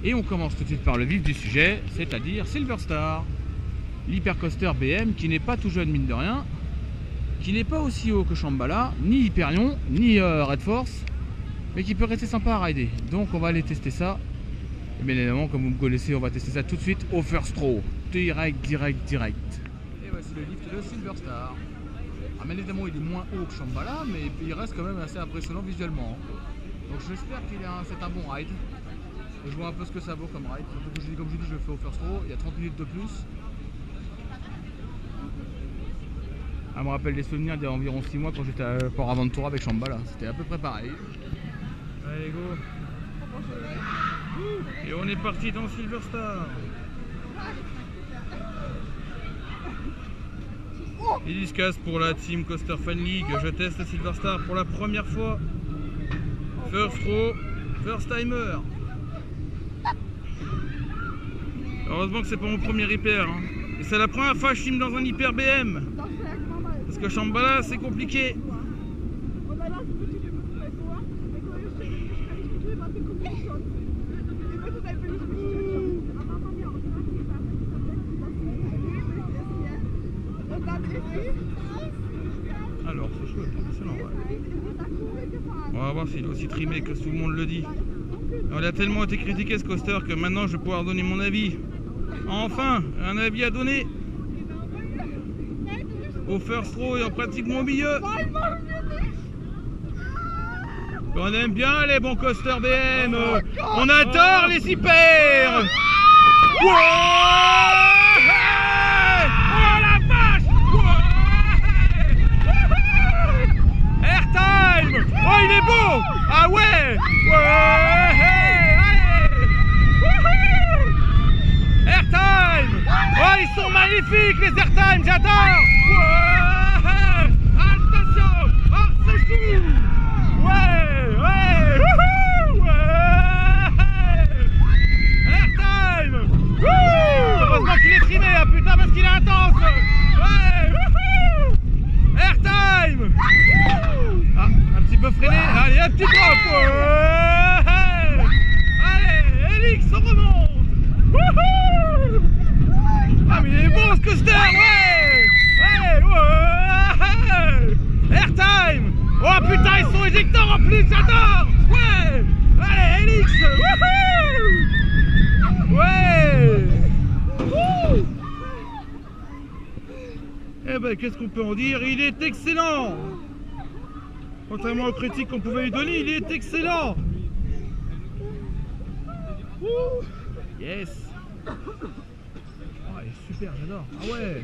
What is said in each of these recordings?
Et on commence tout de suite par le vif du sujet, c'est-à-dire Silverstar. L'hypercoaster BM qui n'est pas tout jeune mine de rien, qui n'est pas aussi haut que Shambhala, ni Hyperion, ni Red Force, mais qui peut rester sympa à rider. Donc on va aller tester ça. Et bien évidemment, comme vous me connaissez, on va tester ça tout de suite au first row. Direct. Et voici le lift de Silverstar. Ah, bien évidemment, il est moins haut que Shambhala, mais il reste quand même assez impressionnant visuellement. Donc j'espère que c'est un bon ride. Je vois un peu ce que ça vaut comme ride. Surtout que comme je dis, je le fais au first row. Il y a 30 minutes de plus. Ça me rappelle des souvenirs d'il y a environ 6 mois quand j'étais à Port Aventura avec Shambhala. C'était à peu près pareil. Allez, go! Et on est parti dans Silverstar. Il se casse pour la Team Coaster Fan League. Je teste Silverstar pour la première fois. First row, first timer. Heureusement que c'est pas mon premier hyper. Hein. Et c'est la première fois que je filme dans un hyper BM. Parce que Shambhala c'est compliqué. Alors c'est chouette, excellent, ouais. On va voir s'il est aussi trimé que tout le monde le dit. Alors, il a tellement été critiqué ce coaster que maintenant je vais pouvoir donner mon avis. Enfin, un avis à donner. Au first row et en pratiquement au milieu. On aime bien les bons coasters BM. On adore les hyper. Oh, il est beau! Ah ouais! Airtime! Oh, ils sont magnifiques les Airtime, j'adore! Attention! Oh, c'est fou! Airtime! Heureusement qu'il est trimé, hein, putain, parce qu'il est intense! Airtime! Ah, un petit peu freiné, allez, un petit drop! Allez, Helix, on remonte! Ah, mais il est bon ce coaster, Airtime! Oh putain, ils sont éjecteurs en plus, j'adore! Ouais! Allez, Helix! Eh ben, qu'est-ce qu'on peut en dire? Il est excellent! Contrairement aux critiques qu'on pouvait lui donner, il est excellent! Yes! Oh, il est super, j'adore! Ah ouais!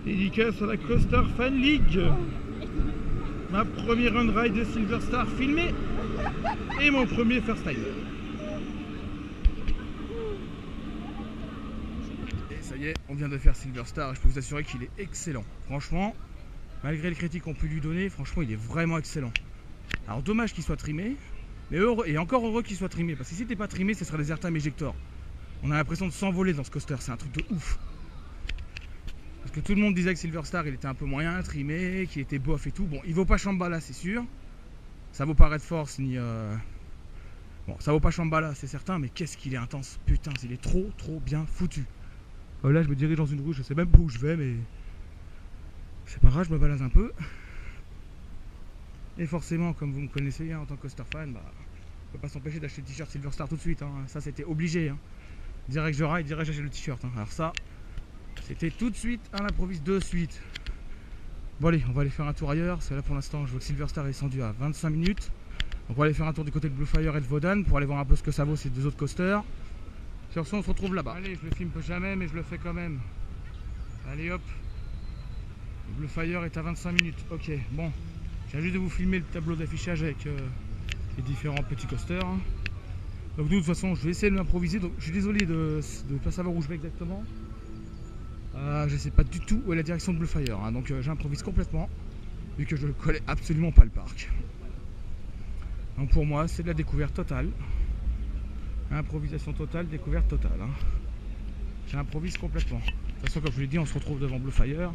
Dédicace à la Coaster Fan League! Ma première run ride de Silverstar filmée et mon premier first timer. Et ça y est, on vient de faire Silverstar et je peux vous assurer qu'il est excellent. Franchement, malgré les critiques qu'on peut lui donner, franchement il est vraiment excellent. Alors dommage qu'il soit trimé, mais heureux, et encore heureux qu'il soit trimé, parce que si t'es pas trimé, ce sera des Airtime Ejector. On a l'impression de s'envoler dans ce coaster, c'est un truc de ouf. Parce que tout le monde disait que Silverstar il était un peu moyen, trimé, qu'il était bof et tout. Bon, il vaut pas Shambhala, c'est sûr. Ça vaut pas Red Force ni... Bon, ça vaut pas Shambhala, c'est certain, mais qu'est-ce qu'il est intense. Putain, il est trop bien foutu. Là, je me dirige dans une roue, je sais même pas où je vais, mais... C'est pas grave, je me balade un peu. Et forcément, comme vous me connaissez, hein, en tant que coaster fan, bah... On peut pas s'empêcher d'acheter le t-shirt Silverstar tout de suite. Hein. Ça, c'était obligé. Hein. Direct je ride, direct j'achète le t-shirt. Hein. Alors ça... C'était tout de suite à l'improviste de suite. Bon allez, on va aller faire un tour ailleurs. Parce que là pour l'instant je vois que Silverstar est descendu à 25 minutes. Donc on va aller faire un tour du côté de Bluefire et de Vodan pour aller voir un peu ce que ça vaut ces deux autres coasters. Sur ce on se retrouve là-bas. Allez, je le filme jamais mais je le fais quand même. Allez hop. Le Bluefire est à 25 minutes. Ok, bon. Je viens juste de vous filmer le tableau d'affichage avec les différents petits coasters. Donc de toute façon je vais essayer de m'improviser. Donc je suis désolé de ne pas savoir où je vais exactement. Je sais pas du tout où est la direction de Bluefire, hein, donc j'improvise complètement vu que je ne connais absolument pas le parc. Donc pour moi c'est de la découverte totale. Improvisation totale, découverte totale. Hein. J'improvise complètement. De toute façon comme je vous l'ai dit on se retrouve devant Bluefire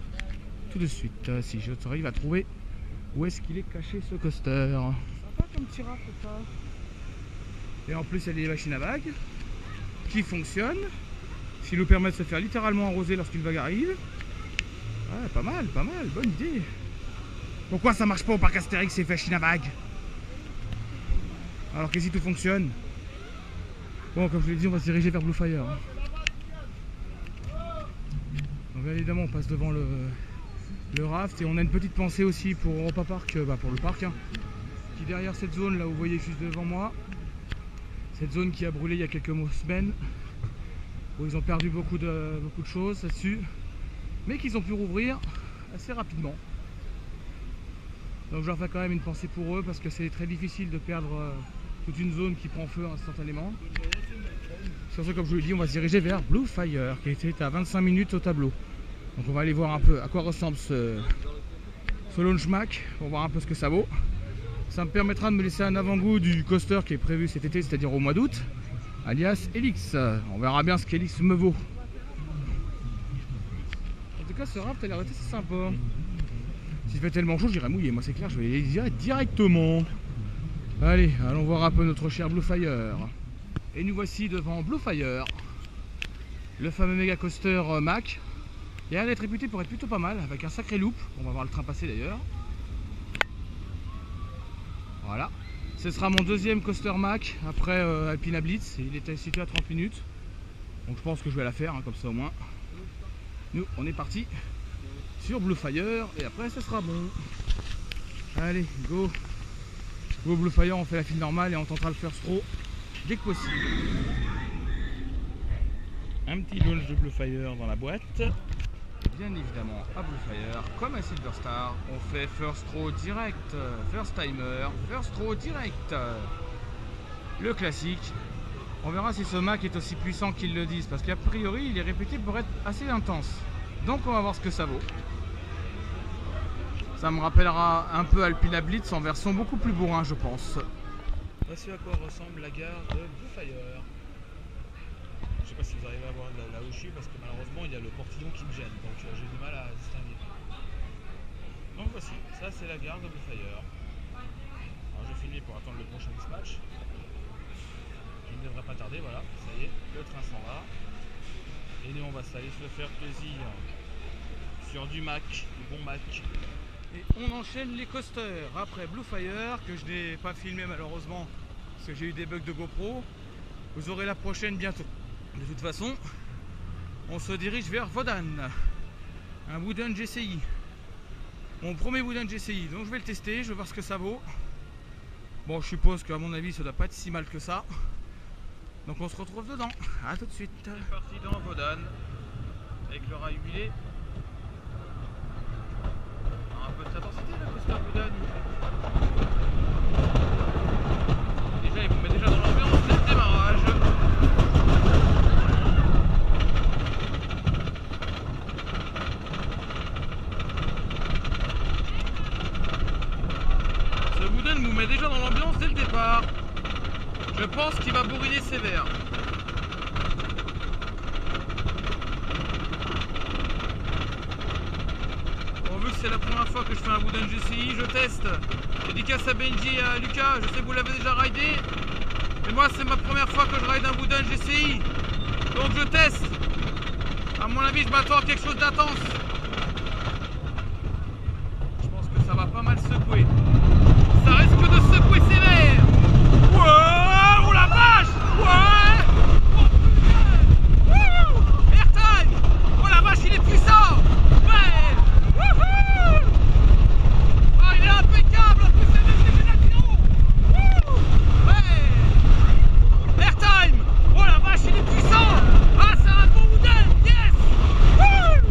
tout de suite, si je arrive à trouver où est-ce qu'il est caché ce coaster. Sympa comme petit rap ça. Et en plus il y a des machines à vagues qui fonctionnent, ce qui nous permet de se faire littéralement arroser lorsqu'une vague arrive. Ouais, pas mal, bonne idée. Pourquoi ça marche pas au parc Astérix ces machines à vagues alors qu'ici tout fonctionne? Bon, comme je l'ai dit, on va se diriger vers Blue Fire. Donc bien évidemment on passe devant le raft et on a une petite pensée aussi pour Europa Park, pour le parc, qui est derrière cette zone là où vous voyez juste devant moi. Cette zone qui a brûlé il y a quelques semaines, où ils ont perdu beaucoup de choses là-dessus, mais qu'ils ont pu rouvrir assez rapidement. Donc je leur fais quand même une pensée pour eux parce que c'est très difficile de perdre toute une zone qui prend feu instantanément. Sur ce, comme je vous l'ai dit, on va se diriger vers Blue Fire qui était à 25 minutes au tableau. Donc on va aller voir un peu à quoi ressemble ce launch Mac pour voir un peu ce que ça vaut. Ça me permettra de me laisser un avant-goût du coaster qui est prévu cet été, c'est-à-dire au mois d'août, alias Helix. On verra bien ce qu'Helix me vaut. En tout cas, ce raft a l'air assez sympa. S'il fait tellement chaud, j'irai mouiller. Moi, c'est clair, je vais y aller directement. Allez, allons voir un peu notre cher Blue Fire. Et nous voici devant Blue Fire, le fameux méga coaster Mac. Il a l'air d'être réputé pour être plutôt pas mal, avec un sacré loop. On va voir le train passer d'ailleurs. Voilà. Ce sera mon deuxième coaster Mac après Alpina Blitz. Il était situé à 30 minutes. Donc je pense que je vais la faire, comme ça au moins. Nous, on est parti sur Blue Fire et après ce sera bon. Allez, go. Go Blue Fire, on fait la file normale et on tentera le first row dès que possible. Un petit launch de Blue Fire dans la boîte. Bien évidemment à Blue Fire, comme à Silver Star, on fait first row direct, first timer, first row direct. Le classique. On verra si ce Mac est aussi puissant qu'ils le disent, parce qu'a priori il est réputé pour être assez intense. Donc on va voir ce que ça vaut. Ça me rappellera un peu Alpina Blitz en version beaucoup plus bourrin, je pense. Voici à quoi ressemble la gare de Blue Fire. Je sais pas si vous arrivez à voir là où je suis parce que malheureusement il y a le portillon qui me gêne, donc j'ai du mal à distinguer. Donc voici, ça c'est la gare de Blue Fire. Alors je vais filmer pour attendre le prochain dispatch. Il ne devrait pas tarder, voilà, ça y est, le train s'en va. Et nous on va aller se faire plaisir sur du Mac, du bon Mac. Et on enchaîne les coasters après Blue Fire, que je n'ai pas filmé malheureusement parce que j'ai eu des bugs de GoPro. Vous aurez la prochaine bientôt. De toute façon, on se dirige vers Wodan, un Wooden GCI. Mon premier Wooden GCI, donc je vais le tester, je vais voir ce que ça vaut. Bon, je suppose qu'à mon avis, ça doit pas être si mal que ça. Donc on se retrouve dedans. A tout de suite. C'est parti dans Wodan, avec le rail huilé. Un peu de intensité, le coaster Wodan. Déjà, il vous met déjà dans l'ambiance dès le démarrage. Vous met déjà dans l'ambiance dès le départ. Je pense qu'il va bourriner sévère. Bon, vu que c'est la première fois que je fais un Wooden GCI, je teste. Dédicace à Benji et à Lucas, je sais que vous l'avez déjà ridé. Mais moi c'est ma première fois que je ride un Wooden GCI. Donc je teste. À mon avis je m'attends à quelque chose d'intense. Je pense que ça va pas mal secouer. Ça risque de secouer sévère. Ouais, oh la vache. Ouais. Oh, airtime. Oh la vache, il est puissant. Ouais. Wouhou. Oh, il est impeccable. En plus, c'est l'oxygénation. Ouais. Airtime. Oh la vache, il est puissant. Ah, c'est un bon Wooden. Yes. Wouh.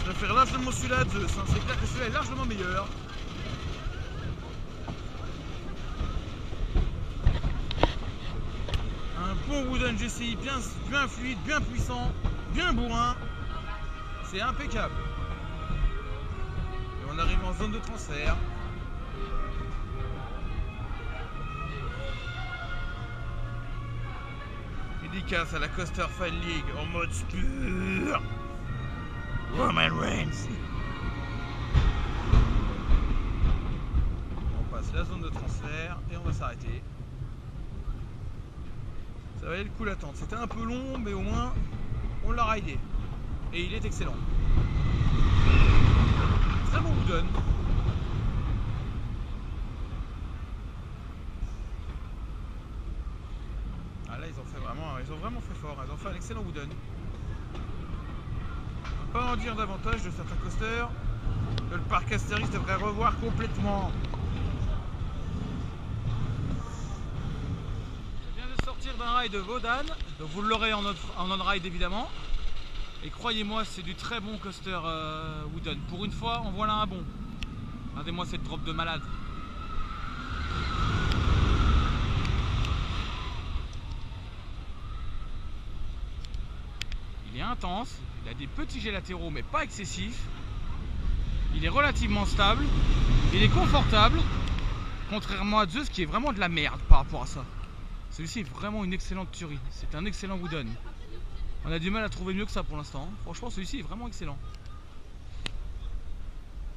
Je préfère largement celui-là à Zeus, hein. C'est clair que celui-là est largement meilleur. bon Wooden GCI, bien fluide, bien puissant, bien bourrin. C'est impeccable. Et on arrive en zone de transfert. Dédicace à la Coaster Fan League en mode pur. Roman Reigns. On passe la zone de transfert et on va s'arrêter. Ça valait le coup l'attente. C'était un peu long, mais au moins on l'a ridé. Et il est excellent. Très bon Wooden. Ah là ils ont vraiment fait fort. Ils ont fait un excellent Wooden. On peut pas en dire davantage de certains coasters que le parc Astéris devrait revoir complètement. Je viens de sortir d'un ride de Wodan, donc vous l'aurez en on-ride évidemment. Et croyez-moi, c'est du très bon coaster Wooden. Pour une fois, en voilà un bon. Regardez-moi cette drop de malade. Il est intense, il a des petits jets latéraux mais pas excessifs. Il est relativement stable, il est confortable. Contrairement à Zeus qui est vraiment de la merde par rapport à ça. Celui-ci est vraiment une excellente tuerie. C'est un excellent Wooden. On a du mal à trouver mieux que ça pour l'instant. Franchement, celui-ci est vraiment excellent.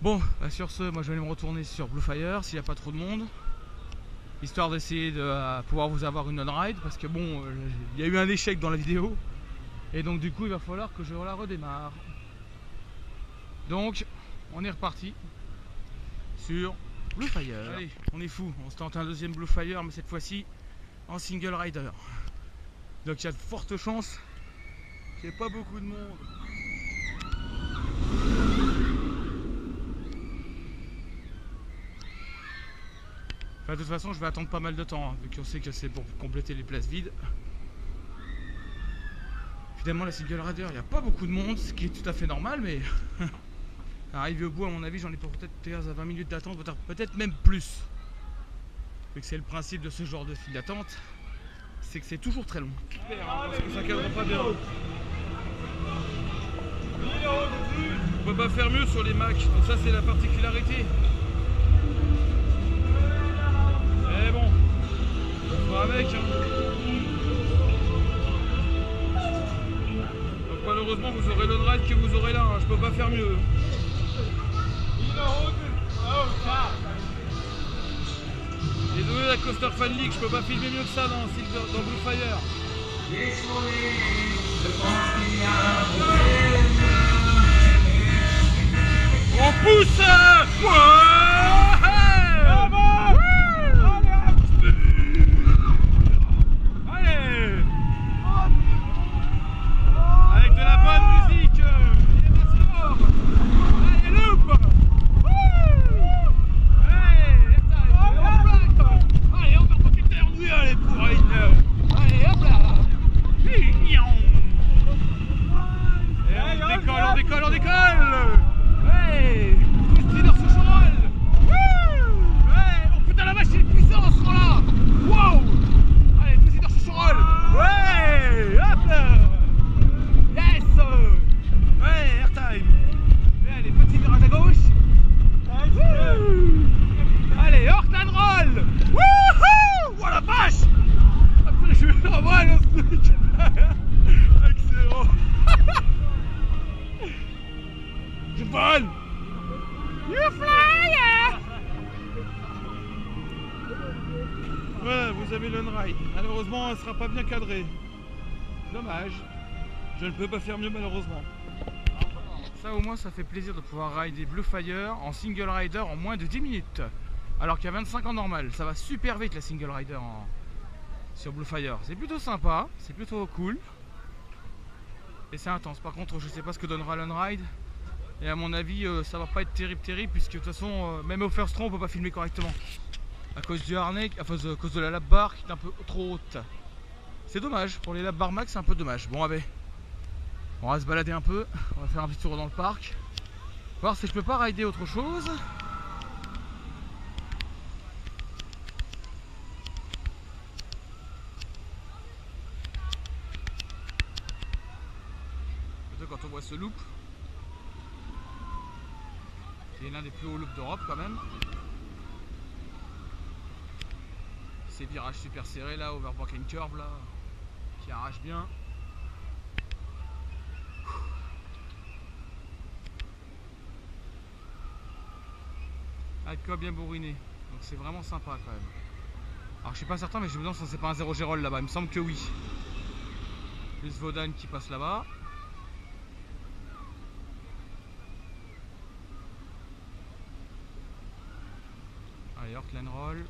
Bon, bah sur ce, moi je vais aller me retourner sur Bluefire s'il n'y a pas trop de monde. Histoire d'essayer de pouvoir vous avoir une on-ride. Parce que bon, il y a eu un échec dans la vidéo. Et donc du coup, il va falloir que je la redémarre. Donc, on est reparti sur Bluefire. Allez, on est fou. On se tente un deuxième Bluefire, mais cette fois-ci en single rider. Donc il y a de fortes chances. Il n'y a pas beaucoup de monde. Enfin, de toute façon, je vais attendre pas mal de temps, hein, vu qu'on sait que c'est pour compléter les places vides. Évidemment, la single rider, il n'y a pas beaucoup de monde, ce qui est tout à fait normal, mais arrivé au bout, à mon avis, j'en ai pour peut-être à 20 minutes d'attente, peut-être même plus. Vu que c'est le principe de ce genre de file d'attente, c'est que c'est toujours très long. Super, hein, parce que ça cadre pas bien. On peut pas faire mieux sur les Macs, donc ça c'est la particularité. Mais bon, on fera avec. Hein. Donc malheureusement vous aurez le ride que vous aurez là, hein. Je peux pas faire mieux. Désolé la Coaster Fan League, je peux pas filmer mieux que ça dans Bluefire. On pousse! Allez! Avec de la bonne musique! Il est pas sport! Allez, loop! Allez, encore pas qu'il terre, oui, allez, pour une... Allez, hop là! Et on décolle! Ouais! Twist leader sous Chorol! Ouais! Oh putain la vache, c'est une puissance, voilà! Wow! Allez, twist leader sous Chorol! Ouais! Hop là! Yes! Ouais, airtime! Et allez, petit virage à gauche! Allez, Hortland Roll! Wouhou! Oh la vache! Après, je vais la voir le truc! Excellent! Je vole! You fly! Voilà, vous avez l'on-ride. Malheureusement, elle ne sera pas bien cadrée. Dommage. Je ne peux pas faire mieux malheureusement. Ça au moins, ça fait plaisir de pouvoir rider Bluefire en single rider en moins de 10 minutes. Alors qu'il y a 25 en normal. Ça va super vite la single rider sur Bluefire. C'est plutôt sympa, c'est plutôt cool. Et c'est intense. Par contre, je sais pas ce que donnera l'on-ride. Et à mon avis, ça va pas être terrible puisque de toute façon, même au first row, on peut pas filmer correctement. À cause du harnais, à cause de la lap bar qui est un peu trop haute. C'est dommage, pour les lap bar max, c'est un peu dommage. Bon, allez, on va se balader un peu, on va faire un petit tour dans le parc. Voir si je peux pas rider autre chose. peu quand on voit ce loop, qui est l'un des plus hauts loops d'Europe quand même. Ces virages super serrés là, overbank and curve là, qui arrachent bien. Avec quoi bien bourriné, donc c'est vraiment sympa quand même. Alors je suis pas certain, mais je me demande si c'est pas un 0 Gérol là-bas, il me semble que oui. Plus Vaudan qui passe là-bas. Allez, Heartland Roll.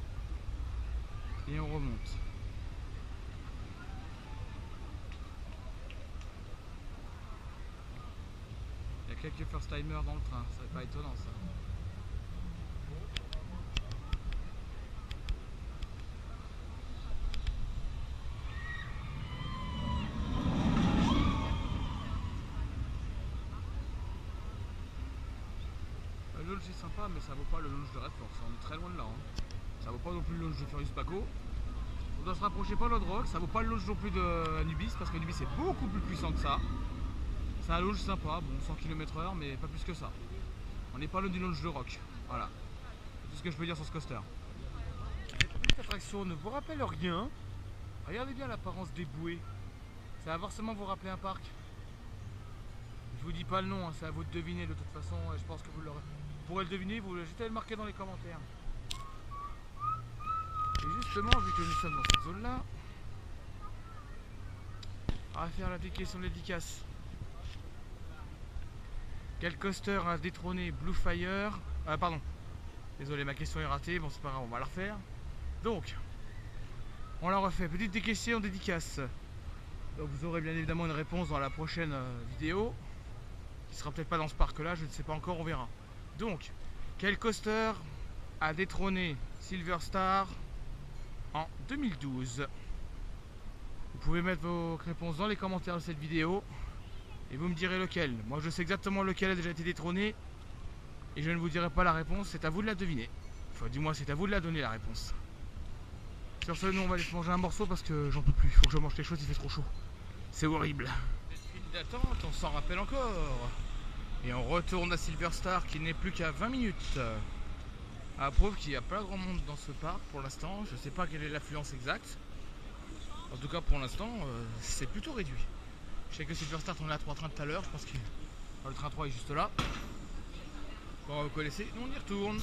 Et on remonte. Il y a quelques first timers dans le train, ça n'est pas étonnant ça. Le launch est sympa, mais ça vaut pas le launch de Red Force, on est très loin de là. Hein. Ça vaut pas non plus le launch de Furious Paco. On doit se rapprocher pas de Rock, ça vaut pas le launch non plus de Anubis, parce que Anubis est beaucoup plus puissant que ça. C'est un launch sympa, bon 100 km/h, mais pas plus que ça. On n'est pas loin du launch de Rock. Voilà. C'est tout ce que je peux dire sur ce coaster. Cette petite attraction ne vous rappelle rien. Regardez bien l'apparence des bouées. Ça va forcément vous rappeler un parc. Je vous dis pas le nom, hein, c'est à vous de deviner de toute façon. Je pense que vous pourrez le deviner, vous jetez le marquer dans les commentaires. Et justement, vu que nous sommes dans cette zone-là, on va faire la petite question de dédicace. Quel coaster a détrôné Blue Fire? Pardon, désolé, ma question est ratée, bon c'est pas grave, on va la refaire. Donc, on la refait, petite question dédicace. Donc vous aurez bien évidemment une réponse dans la prochaine vidéo, qui sera peut-être pas dans ce parc-là, je ne sais pas encore, on verra. Donc, quel coaster a détrôné Silver Star en 2012? Vous pouvez mettre vos réponses dans les commentaires de cette vidéo et vous me direz lequel. Moi je sais exactement lequel a déjà été détrôné et je ne vous dirai pas la réponse, c'est à vous de la deviner. Enfin du moins c'est à vous de la donner la réponse. Sur ce, nous on va aller se manger un morceau parce que j'en peux plus, il faut que je mange quelque chose, il fait trop chaud. C'est horrible. Cette file d'attente, on s'en rappelle encore. Et on retourne à Silver Star qui n'est plus qu'à 20 minutes. À preuve qu'il n'y a pas grand monde dans ce parc pour l'instant. Je ne sais pas quelle est l'affluence exacte. En tout cas pour l'instant c'est plutôt réduit. Je sais que Silver Star on est à 3 trains tout à l'heure. Je pense que le train 3 est juste là. Bon, vous connaissez, nous on y retourne.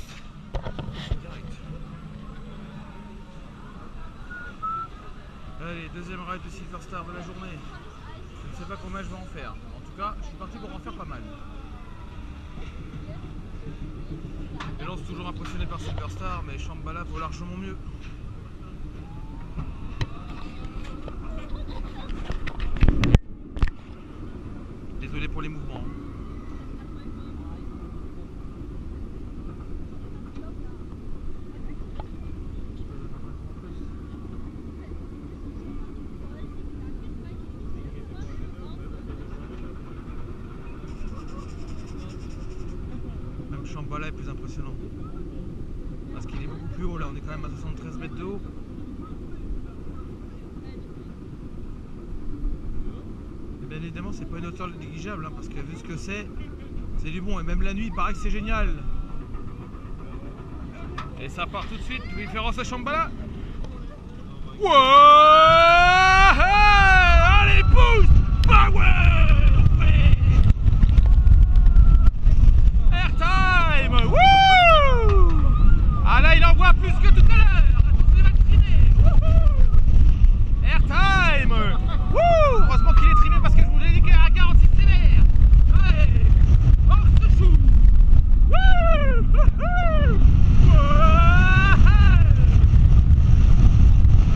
Direct. Allez, deuxième ride de Silver Star de la journée. Je ne sais pas combien je vais en faire. En tout cas je suis parti pour en faire pas mal. Et là on est toujours impressionné par Silver Star, mais Shambhala vaut largement mieux. Désolé pour les mouvements. Même Shambhala est plus impressionnant. Parce qu'il est beaucoup plus haut là, on est quand même à 73 mètres de haut. Bien évidemment c'est pas une hauteur négligeable hein, parce que vu ce que c'est du bon et même la nuit il paraît que c'est génial. Et ça part tout de suite, référence à Shambhala. Ouais, allez pousse, power, ouais. Airtime, wouh. Ah là il envoie plus que tout à l'heure, il va trimer. Airtime, wouh. Heureusement qu'il est trimé parce que je voulais dire qu'il a 46 sévère. Allez, on se joue.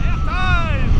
Airtime.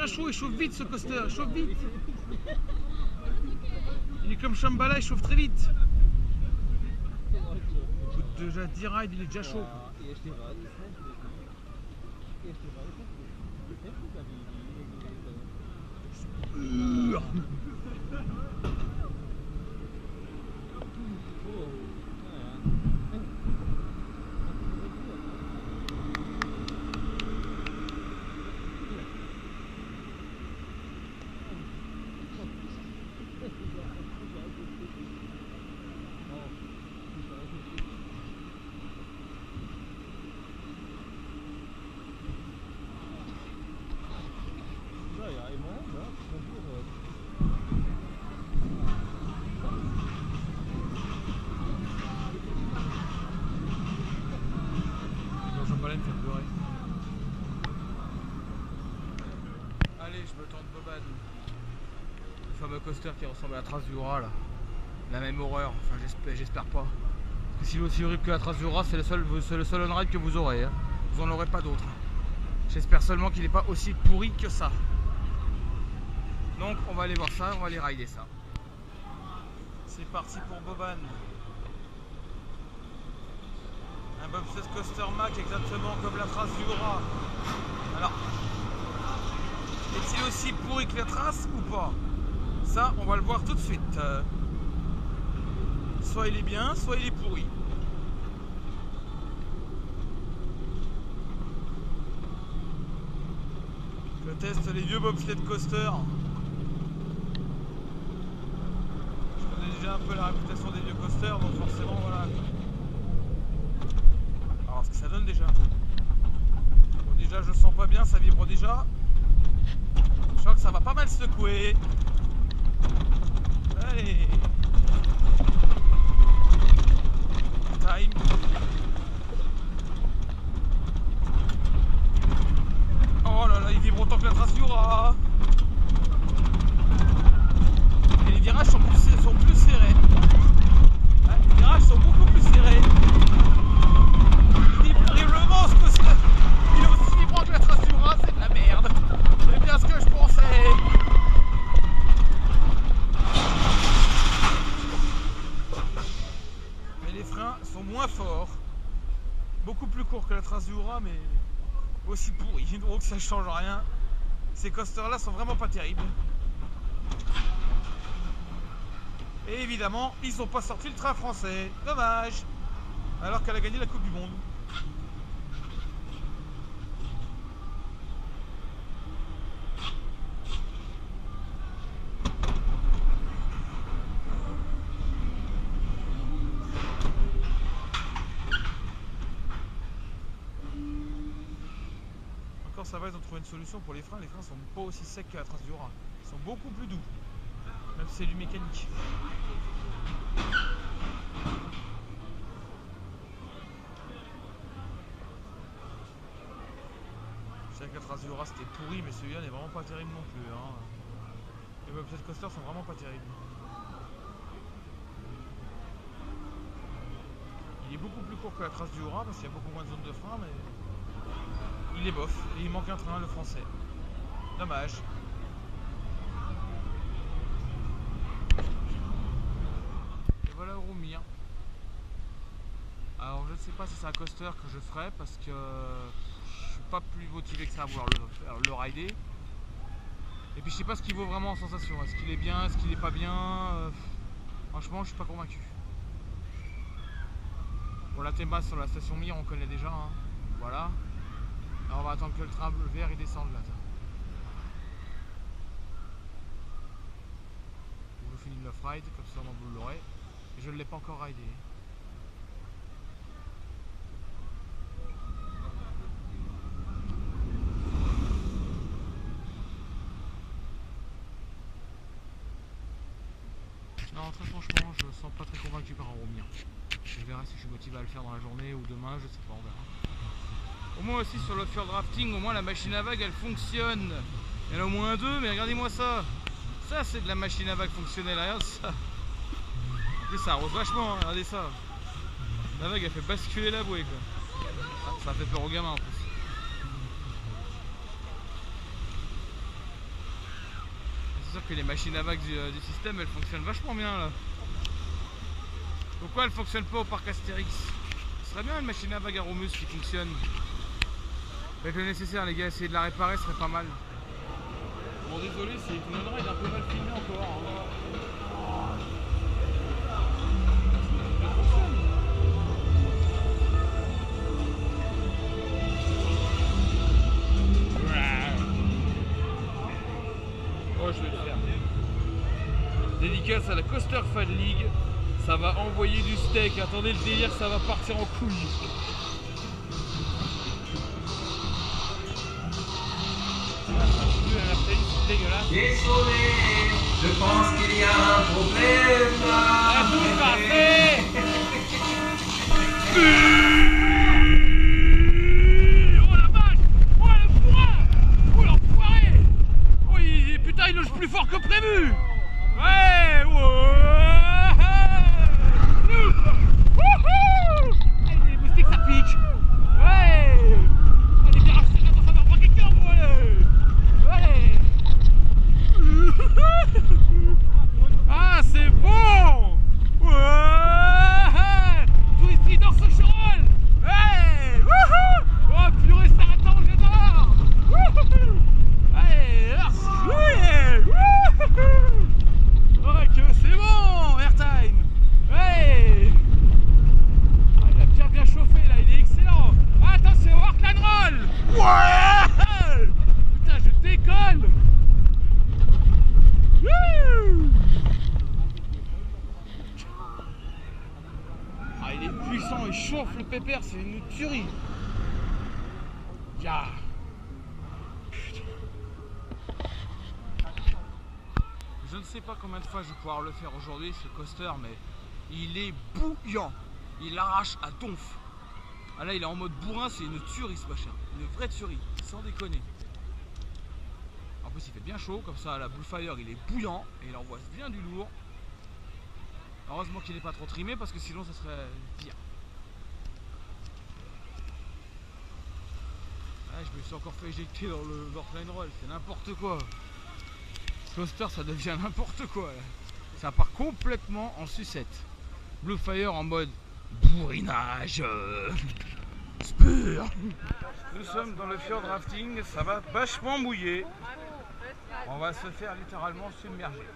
bien chaud, il chauffe vite ce coaster, il chauffe vite. Il est comme Shambhala, il chauffe très vite. Au bout de déjà 10 rides, il est déjà chaud. Allez, je me tente Boban. Le fameux coaster qui ressemble à la trace du Hura là. La même horreur, enfin j'espère pas. Parce que s'il est aussi horrible que la trace du Hura, c'est le seul on-ride que vous aurez. Hein. Vous n'en aurez pas d'autres. J'espère seulement qu'il n'est pas aussi pourri que ça. Donc on va aller voir ça, on va aller rider ça. C'est parti pour Boban. Un Bobsled Coaster Mac exactement comme la trace du Hura. Alors, est-il aussi pourri que la trace ou pas? Ça, on va le voir tout de suite. Soit il est bien, soit il est pourri. Je teste les vieux Bobsled Coaster. Je connais déjà un peu la réputation des vieux coasters, donc forcément, voilà. Alors, ce que ça donne déjà. Bon, déjà, je sens pas bien, ça vibre déjà. Je sens que ça va pas mal secouer. Allez. Time. Oh là là, il vibre autant que la trace du Hura. Et les virages sont plus serrés. Ah, les virages sont beaucoup plus serrés. Terriblement ce coaster. Il est aussi vibrant que la trace du Hura, c'est de la merde. C'est bien ce que je pensais. Mais les freins sont moins forts. Beaucoup plus courts que la trace du Hura, mais aussi pourris. Donc ça change rien. Ces coasters là sont vraiment pas terribles. Et évidemment, ils n'ont pas sorti le train français. Dommage. Alors qu'elle a gagné la Coupe du Monde. Encore ça va, ils ont trouvé une solution pour les freins. Les freins sont pas aussi secs que la trace du Hura. Ils sont beaucoup plus doux. Même si c'est du mécanique. Je sais que la trace du Hura c'était pourri, mais celui-là n'est vraiment pas terrible non plus. Hein. Les Bobsled Coasters sont vraiment pas terribles. Il est beaucoup plus court que la trace du Hura parce qu'il y a beaucoup moins de zones de frein, mais il est bof. Et il manque un train, le français. Dommage. Voilà Euromir. Alors je ne sais pas si c'est un coaster que je ferai parce que je suis pas plus motivé que ça à vouloir le rider. Et puis je sais pas ce qu'il vaut vraiment en sensation. Est-ce qu'il est bien, est-ce qu'il est pas bien franchement je suis pas convaincu. Bon la Théma sur la station Mir on connaît déjà. Hein. Voilà. Alors on va attendre que le train bleu vert il descende là. Je vous finis le off-ride, comme ça vous l'aurez. Je ne l'ai pas encore ridé. Non, très franchement, je ne me sens pas très convaincu par Euromir. Je verrai si je suis motivé à le faire dans la journée ou demain, je sais pas, on verra. Au moins aussi sur le Fjord Rafting, au moins la machine à vague elle fonctionne. Il y en a au moins deux, mais regardez-moi ça. Ça c'est de la machine à vague fonctionnelle, regarde ça. Ça arrose vachement, hein. Regardez ça. La vague elle fait basculer la bouée quoi. Ça fait peur aux gamins en plus. que les machines à vagues du système, elles fonctionnent vachement bien là. Pourquoi elles fonctionnent pas au parc Astérix? Ce serait bien une machine à vagues à Romulus qui fonctionne. Avec le nécessaire les gars, essayer de la réparer, ce serait pas mal. Bon désolé, c'est Nodra, il est un peu mal filmé encore. Hein. Oh, je vais le faire. Dédicace à la Coaster Fan League. Ça va envoyer du steak. Attendez le délire, ça va partir en couille. Désolé, je pense qu'il y a un problème. Ah, tout parfait. Oh la vache. Oh le foin. Oh l'enfoiré. Oh putain, il nage plus fort que prévu. Ouais, allez, les moustiques ça pique. Ouais. Allez, bien rassurez, attends, ça va pas quelqu'un, allez. Ah, c'est bon. Ouais. Touristy dans ce chorol. Ouais. Oh purée, ça attend, j'adore. Allez, ouais, que c'est bon, airtime. Ouais. Ah, il a bien chauffé là, il est excellent. Attention, Workland Roll. Ouais. Putain, je décolle. Ah, il est puissant, il chauffe le pépère, c'est une tuerie. Yeah. Je ne sais pas combien de fois je vais pouvoir le faire aujourd'hui ce coaster, mais il est bouillant. Il arrache à donf. Ah là il est en mode bourrin, c'est une tuerie ce machin. Une vraie tuerie, sans déconner. En plus il fait bien chaud, comme ça la Bluefire il est bouillant et il envoie bien du lourd. Heureusement qu'il n'est pas trop trimé parce que sinon ça serait pire. Ah, je me suis encore fait éjecter dans le Workland Roll, c'est n'importe quoi. Ce coaster ça devient n'importe quoi là. Ça part complètement en sucette. Bluefire en mode bourrinage spur. Nous sommes dans le fjord rafting, ça va vachement mouiller. On va se faire littéralement submerger.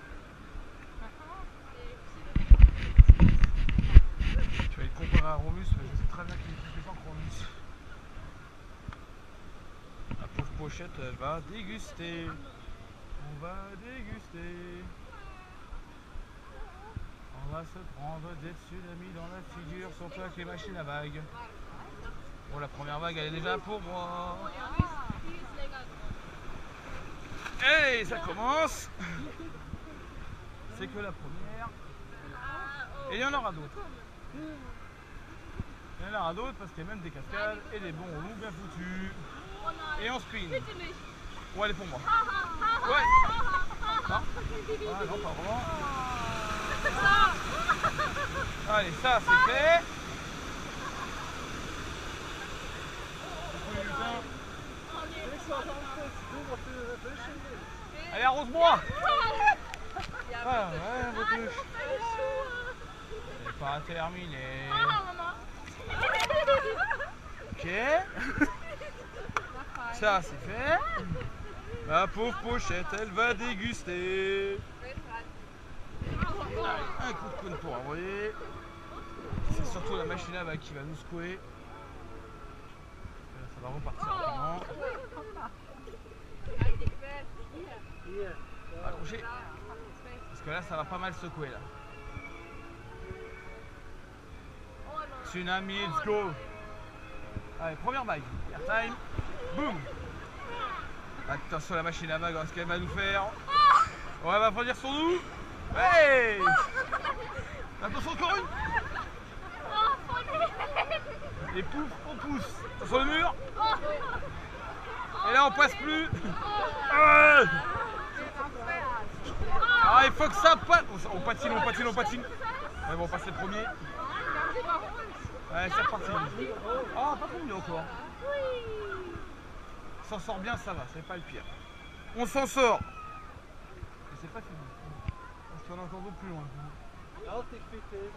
Je vais le comparer à Romulus, mais je sais très bien qu'il est plus puissant que Romulus. La pauvre pochette, elle va déguster. On va déguster. On va se prendre des tsunamis dans la figure, surtout avec les machines à vagues. Bon, la première vague, elle est déjà pour moi. Hey, ça commence. C'est que la première. Et il y en aura d'autres. Il y en aura d'autres parce qu'il y a même des cascades et des bons roues bien foutus. Et on spin. Ouais, elle est pour moi. Ouais. Non, ah, non, pas vraiment. Allez, ça c'est fait. Allez, arrose-moi. Ah, ouais, votre touche. C'est pas terminé. Ok. Ça c'est fait. La pauvre pochette, elle va déguster. Allez, un coup de cône pour envoyer. C'est surtout la machine à vague qui va nous secouer. Ça va repartir rapidement. Accrochez. Parce que là, ça va pas mal secouer là. Tsunami, let's go. Allez, première vague. Airtime. Boum. Attention la machine à vague, ce qu'elle va nous faire. Ouais, elle va produire sur nous. Hey. Attention encore une. Et pouf, on pousse. Attention le mur. Et là on passe plus. Ah, il faut que ça passe. On patine, on patine, on patine. Ouais, bon, on passe les premiers. Ouais, c'est reparti. Oh, pas trop mieux encore. S'en sort bien, ça va, c'est pas le pire. On s'en sort. c'est pas fini. Parce qu'on a encore d'autres plus loin. Ja, ik vind het heel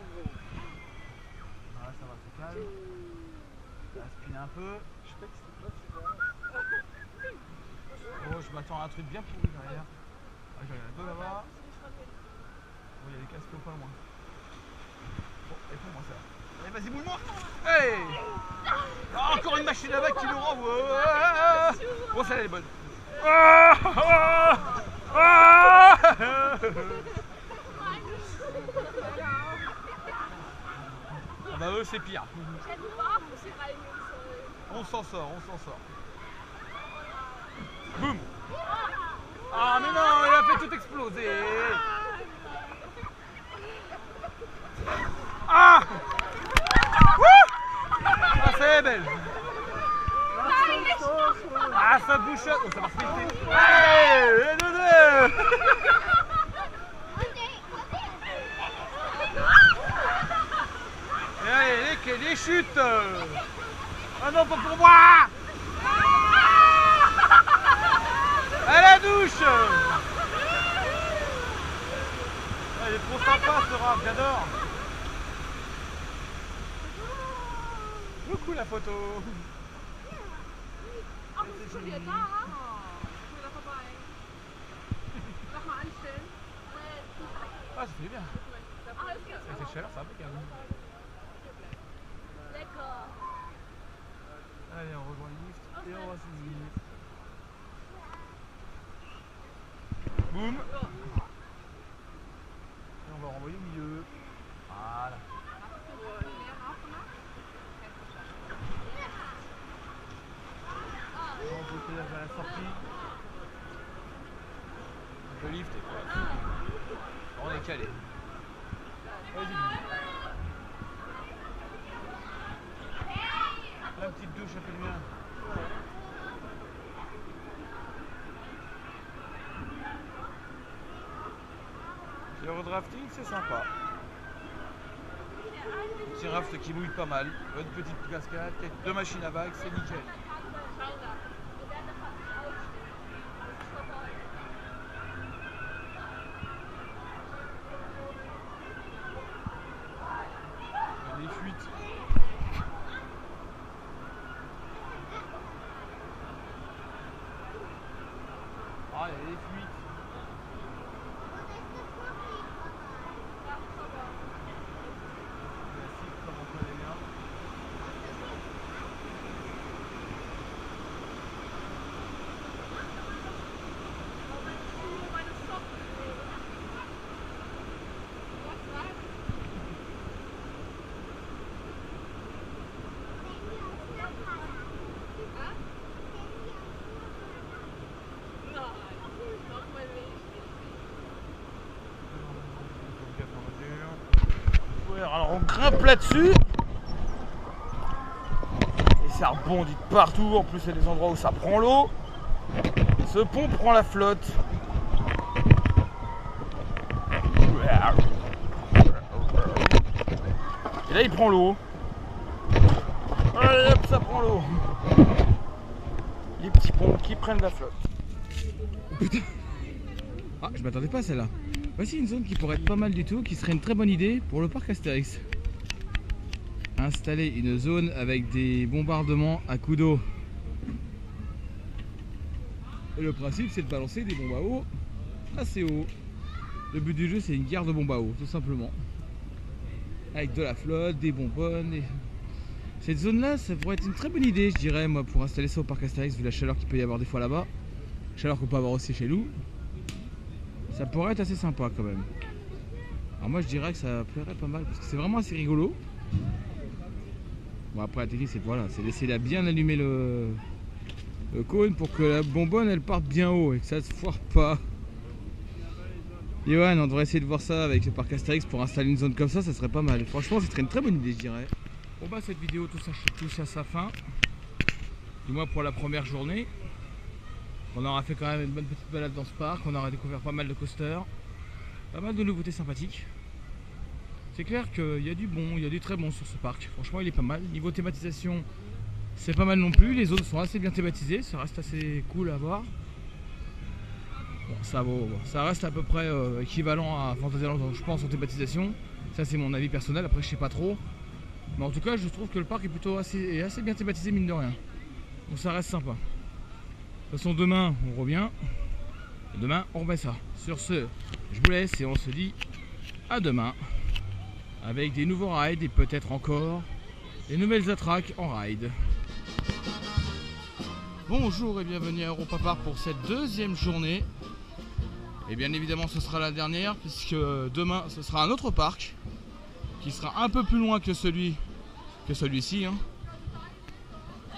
Ah, ça va, c'est calme. Ça spinne un peu. Oh, je m'attends à un truc bien pourri derrière. Ah, je regarde un peu là-bas. Oh, il y a des casques pas loin. Bon, et pour moi ça. Allez, vas-y, boule-moi. Hey, oh, encore une machine avec qui nous renvoie. Bon, celle-là elle est bonne. Ah, ah, ah. Ah bah eux c'est pire. On s'en sort, on s'en sort. Boum. Ah mais non, il a fait tout exploser. Ah, ah c'est belle. Ah ça bouche. Oh ça va se péter. Allez, les deux. Allez, les chutes. Ah non, pas pour moi. À la douche. Elle est trop sympa ce rap, j'adore. Beaucoup la photo. Ah, ça fait bien. Ça fait chaleur, c'est impeccable. Allez, on rejoint le lift et on va s'ouvrir. Boum. Et on va renvoyer au milieu. Voilà. On peut se dire à la sortie. Le lift est quoi. On est calé. Vas-y. La petite douche, ça fait du bien. Le redrafting, c'est sympa. Petit raft qui mouille pas mal. Une petite cascade, deux machines à vagues, c'est nickel. Il y a des fuites. Ah, il y a des fuites. Alors on grimpe là-dessus et ça rebondit de partout. En plus il y a des endroits où ça prend l'eau. Ce pont prend la flotte. Et là il prend l'eau. Allez hop, ça prend l'eau. Les petits ponts qui prennent la flotte. Oh, putain. Ah, je m'attendais pas à celle-là. Voici une zone qui pourrait être pas mal du tout, qui serait une très bonne idée pour le parc Astérix. Installer une zone avec des bombardements à coups d'eau. Et le principe c'est de balancer des bombes à eau assez haut. Le but du jeu c'est une guerre de bombes à eau, tout simplement. Avec de la flotte, des bonbonnes. Et... cette zone là, ça pourrait être une très bonne idée, je dirais, moi, pour installer ça au parc Astérix, vu la chaleur qu'il peut y avoir des fois là-bas. Chaleur qu'on peut avoir aussi chez nous. Ça pourrait être assez sympa quand même. Alors moi je dirais que ça plairait pas mal parce que c'est vraiment assez rigolo. Bon après la technique c'est voilà, c'est d'essayer de bien allumer le cône pour que la bonbonne elle parte bien haut et que ça se foire pas. Johan, on devrait essayer de voir ça avec le parc Astérix pour installer une zone comme ça serait pas mal. Franchement ce serait une très bonne idée je dirais. Bon bah cette vidéo touche à sa fin. Du moins pour la première journée. On aura fait quand même une bonne petite balade dans ce parc, on aura découvert pas mal de coasters, pas mal de nouveautés sympathiques. C'est clair qu'il y a du bon, il y a du très bon sur ce parc. Franchement il est pas mal. Niveau thématisation, c'est pas mal non plus. Les zones sont assez bien thématisées, ça reste assez cool à voir. Bon, ça reste à peu près équivalent à Fantasyland, je pense, en thématisation. Ça, c'est mon avis personnel. Après, je sais pas trop. Mais en tout cas, je trouve que le parc est plutôt assez bien thématisé, mine de rien. Donc, ça reste sympa. De toute façon, demain, on revient. Et demain, on remet ça. Sur ce, je vous laisse et on se dit à demain. Avec des nouveaux rides et peut-être encore des nouvelles attractions en ride. Bonjour et bienvenue à Europa Park pour cette deuxième journée. Et bien évidemment ce sera la dernière puisque demain ce sera un autre parc qui sera un peu plus loin que celui-ci. Hein.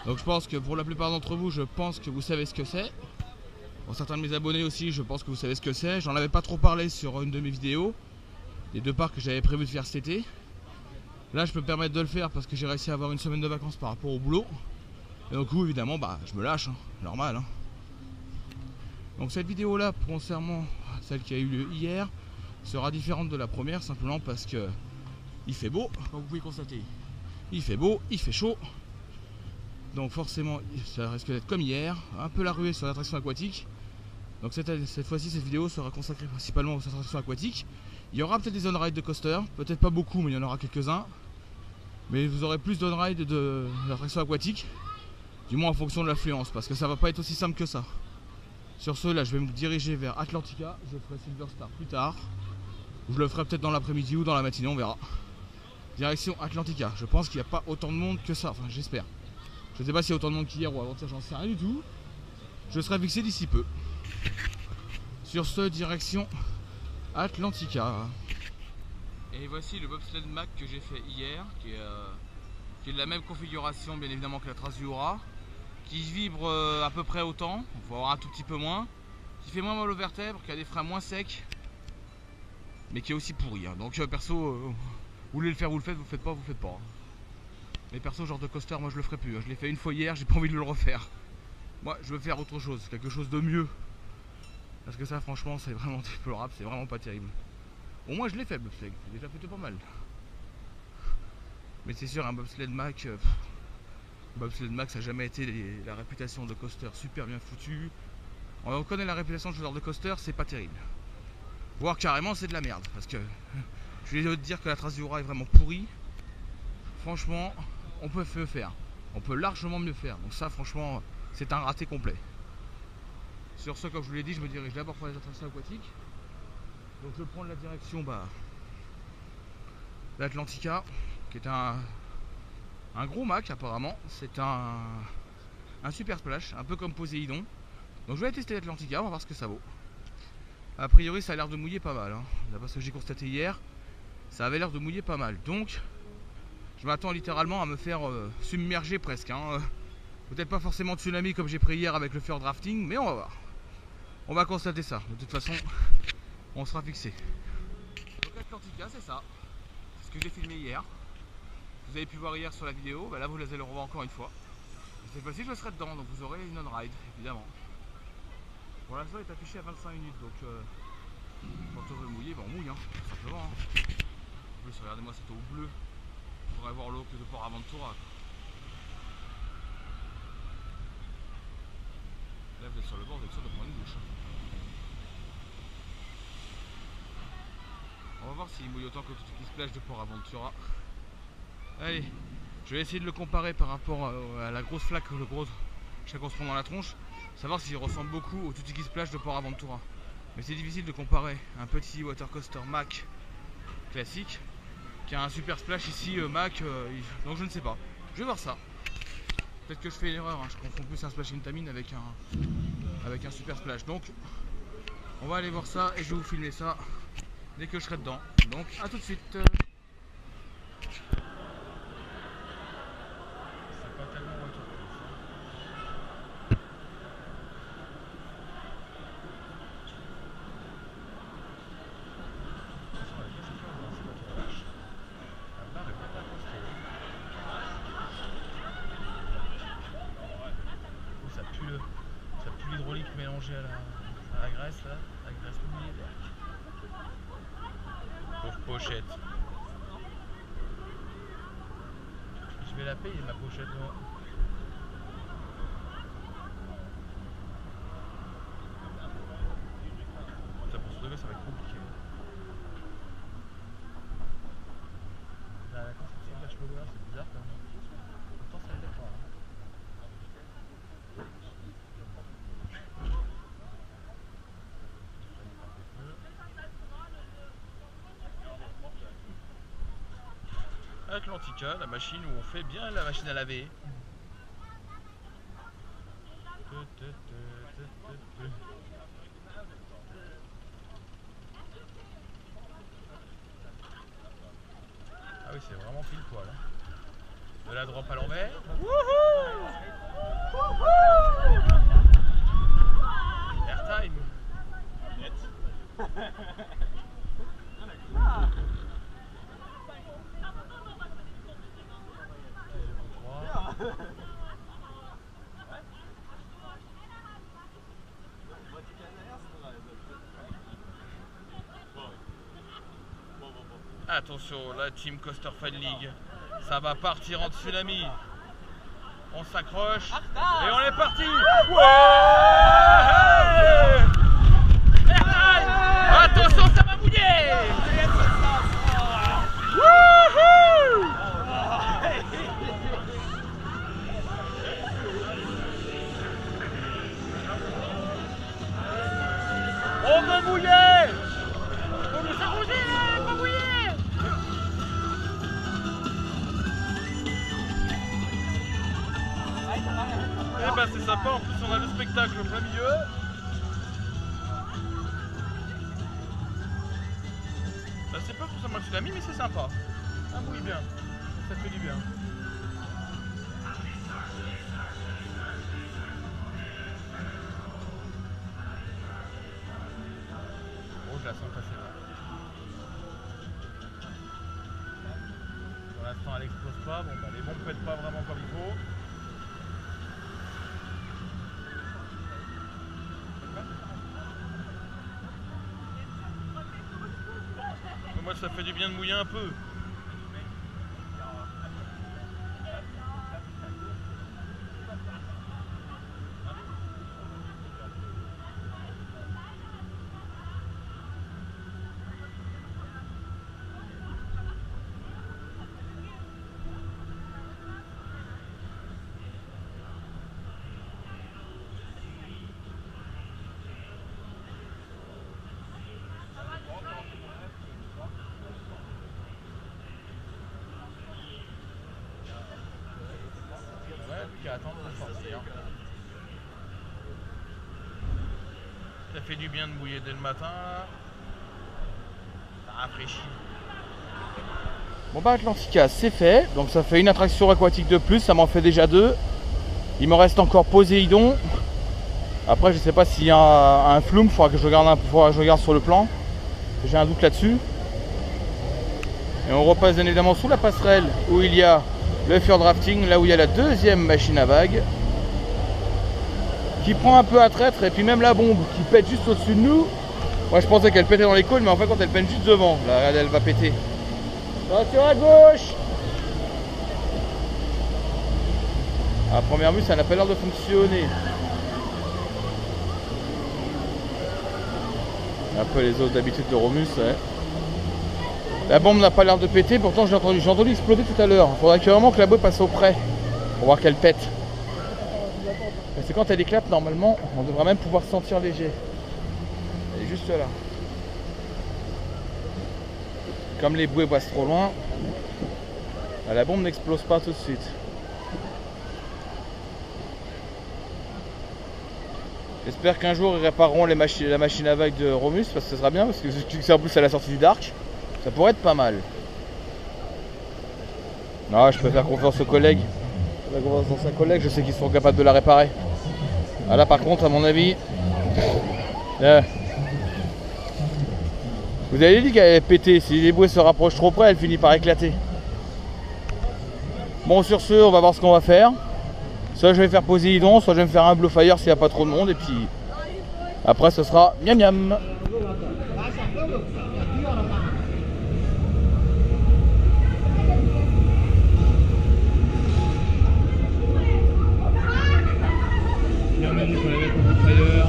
Donc je pense que pour la plupart d'entre vous, je pense que vous savez ce que c'est. Pour certains de mes abonnés aussi, je pense que vous savez ce que c'est. J'en avais pas trop parlé sur une de mes vidéos. Les deux parcs que j'avais prévu de faire cet été. Là je peux me permettre de le faire parce que j'ai réussi à avoir une semaine de vacances par rapport au boulot. Et donc évidemment je me lâche, hein, normal. Hein. Donc cette vidéo là, concernant celle qui a eu lieu hier, sera différente de la première simplement parce que il fait beau, comme vous pouvez constater. Il fait beau, il fait chaud. Donc forcément ça risque d'être comme hier, un peu la ruée sur l'attraction aquatique. Donc cette fois-ci cette vidéo sera consacrée principalement aux attractions aquatiques. Il y aura peut-être des on-ride de coaster, peut-être pas beaucoup mais il y en aura quelques-uns. Mais vous aurez plus d'on-ride d'attractions aquatiques. Du moins en fonction de l'affluence, parce que ça va pas être aussi simple que ça. Sur ce, là je vais me diriger vers Atlantica. Je ferai Silver Star plus tard. Je le ferai peut-être dans l'après-midi ou dans la matinée, on verra. Direction Atlantica. Je pense qu'il n'y a pas autant de monde que ça, enfin j'espère. Je ne sais pas s'il y a autant de monde qu'hier ou avant-hier, j'en sais rien du tout. Je serai fixé d'ici peu. Sur ce, direction Atlantica. Et voici le bobsled Mac que j'ai fait hier, qui est de la même configuration bien évidemment que la trace du Hora, qui vibre à peu près autant, voire un tout petit peu moins, qui fait moins mal aux vertèbres, qui a des freins moins secs, mais qui est aussi pourri. Hein. Donc perso, vous voulez le faire, vous le faites, vous faites pas, vous faites pas. Mais perso, genre de coaster, moi je le ferai plus. Hein. Je l'ai fait une fois hier, j'ai pas envie de le refaire. Moi, je veux faire autre chose, quelque chose de mieux. Parce que ça, franchement, c'est vraiment déplorable, c'est vraiment pas terrible. Au moins, je l'ai fait, le bobsled, c'est déjà plutôt pas mal. Mais c'est sûr, un bobsled Mac, bobsled Mac, ça n'a jamais été la réputation de coaster super bien foutu. On connaît la réputation de ce genre de coaster, c'est pas terrible. Voire carrément, c'est de la merde. Parce que je vais te dire que la trace du Hora est vraiment pourrie. Franchement, on peut mieux faire. On peut largement mieux faire. Donc ça, franchement, c'est un raté complet. Sur ce, comme je vous l'ai dit, je me dirige d'abord pour les attractions aquatiques. Donc je prends la direction d'Atlantica, qui est un gros Mac apparemment. C'est un super splash, un peu comme Poséidon. Donc je vais tester l'Atlantica, on va voir ce que ça vaut. A priori ça a l'air de mouiller pas mal, hein. D'après ce que j'ai constaté hier, ça avait l'air de mouiller pas mal. Donc je m'attends littéralement à me faire submerger presque, hein. Peut-être pas forcément tsunami comme j'ai pris hier avec le Fjord Drafting, mais on va voir. On va constater ça. De toute façon, on sera fixé. Donc Atlantica, c'est ça. C'est ce que j'ai filmé hier. Vous avez pu voir hier sur la vidéo. Bah là, vous allez le revoir encore une fois. Et cette fois-ci, je serai dedans. Donc vous aurez une on-ride, évidemment. Pour l'instant, il est affiché à 25 minutes. Donc quand on veut mouiller, bah, on mouille, hein, tout simplement. Hein. En plus, regardez-moi cette eau bleue. Vous pourrez voir l'eau que de Port Aventura. Là, vous êtes sur le bord, vous êtes sûr de prendre une douche. On va voir s'il mouille autant que tout ce qui se plage de Port Aventura. Allez, je vais essayer de le comparer par rapport à la grosse flaque, le gros chaque on se prend dans la tronche, savoir s'il ressemble beaucoup au Tutti Splash de Port Aventura. Mais c'est difficile de comparer un petit water coaster Mac classique qui a un super splash ici Mac, donc je ne sais pas. Je vais voir ça. Peut-être que je fais une erreur, hein. Je confonds plus un splash Intamin avec un super splash. Donc on va aller voir ça et je vais vous filmer ça dès que je serai dedans. Donc à tout de suite. C'est pas tellement retour. Ça pue l'hydraulique mélangée à la graisse là, la graisse mouillée. Pauvre pochette. Je vais la payer ma pochette moi. là, ça va être compliqué. La construction de la chemin là, c'est bizarre quand même. Pourtant, ça ne l'est pas. Atlantica, la machine où on fait bien la machine à laver. Ah oui, c'est vraiment pile poil. Hein. De la drop à l'envers. Airtime. Attention, la Team Coaster Fan League, ça va partir en tsunami. On s'accroche et on est parti. Attention, ça va mouiller. On va mouiller. On veut s'arranger là, on va mouiller. Eh ben c'est sympa, en plus on a le spectacle au plein milieu. Bah, c'est pas forcément le tsunami mais c'est sympa. Ça mouille bien, ça fait du bien. Oh, je la sens passer là. Pour l'instant elle explose pas, bon bah les bombes pètent pas vraiment comme il faut. Moi ça fait du bien de mouiller un peu. À attendre pour sortir. Ça fait du bien de mouiller dès le matin. Ça rafraîchit. Bon bah Atlantica c'est fait, donc ça fait une attraction aquatique de plus, ça m'en fait déjà 2. Il me reste encore Poséidon. Après je sais pas s'il y a un flume, il faudra que je regarde sur le plan. J'ai un doute là-dessus. Et on repasse bien évidemment sous la passerelle où il y a le Fjord Drafting, là où il y a la deuxième machine à vagues qui prend un peu à traître, et puis même la bombe qui pète juste au-dessus de nous. Moi je pensais qu'elle pétait dans les cônes, mais en fait quand elle pète juste devant, là elle va péter. Attention à gauche. À première vue ça n'a pas l'air de fonctionner. Un peu les os d'habitude de Romus, ouais. La bombe n'a pas l'air de péter, pourtant j'ai entendu exploser tout à l'heure. Il faudrait vraiment que la bombe passe au près pour voir qu'elle pète. Parce que quand elle éclate, normalement, on devrait même pouvoir se sentir léger. Elle est juste là. Comme les bouées passent trop loin, la bombe n'explose pas tout de suite. J'espère qu'un jour ils répareront la machine à vagues de Romus, parce que ce sera bien, parce que c'est en plus à la sortie du Dark. Ça pourrait être pas mal. Non, je peux faire confiance aux collègues. Je peux faire confiance dans sa collègue, je sais qu'ils sont capables de la réparer. Ah là par contre, à mon avis... Vous avez dit qu'elle allait péter. Si les bouées se rapprochent trop près, elle finit par éclater. Bon, sur ce, on va voir ce qu'on va faire. Soit je vais faire Poséidon, soit je vais me faire un Blue Fire s'il n'y a pas trop de monde. Et puis après, ce sera miam miam. On a dit qu'on allait mettre au Blue Fire.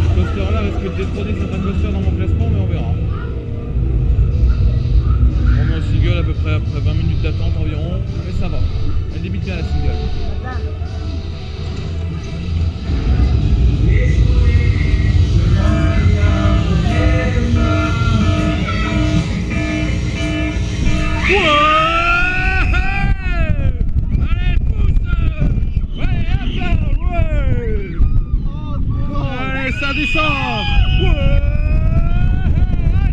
Ce coaster là, parce que vais détrôner certains coasters dans mon classement, mais on verra. On met en single à peu près après 20 minutes d'attente environ, mais ça va. Elle débite bien la single. Ça descend. Ouais.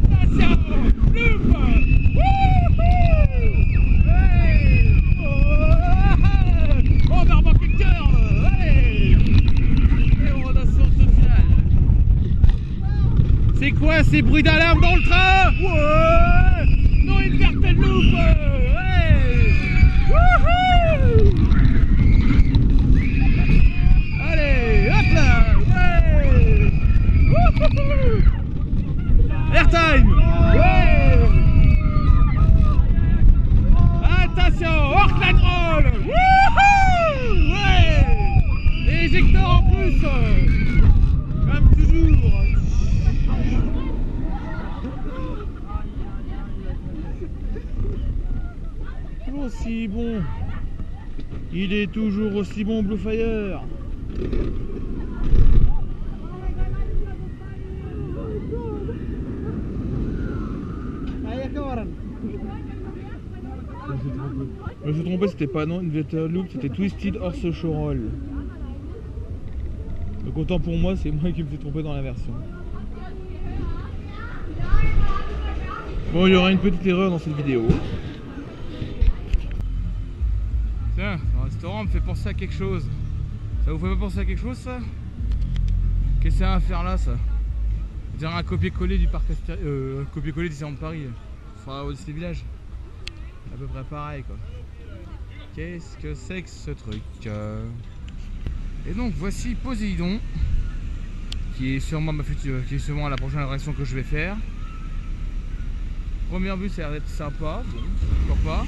Attention. Loupe. Hey. Oh, on va remarquer le cœur. Allez. Et on redescend sociale. C'est quoi ces bruits d'alarme dans le train? Ouais. Non, une certaine loupe. Hey. Wouhou. Allez, hop là. Airtime! Ouais! Attention! Ork-la drôle! Wouhou! Ouais! Éjecteur en plus! Comme toujours! Toujours aussi bon! Il est toujours aussi bon, Blue Fire! Je me suis trompé, c'était pas non Invader Loop, c'était Twisted Horse Show Roll. Donc autant pour moi, c'est moi qui me suis trompé dans la version. Bon, il y aura une petite erreur dans cette vidéo. Tiens, le restaurant me fait penser à quelque chose. Ça vous fait pas penser à quelque chose, ça? Qu'est-ce que c'est à faire là, ça? On dirait un copier-coller du parc copier-coller Disneyland de Paris. Enfin, au Disney Village. À peu près pareil, quoi. Qu'est-ce que c'est que ce truc? Et donc voici Poséidon, qui est sûrement ma future, qui est sûrement la prochaine attraction que je vais faire. Première vue, ça a l'air d'être sympa, bon, pourquoi pas.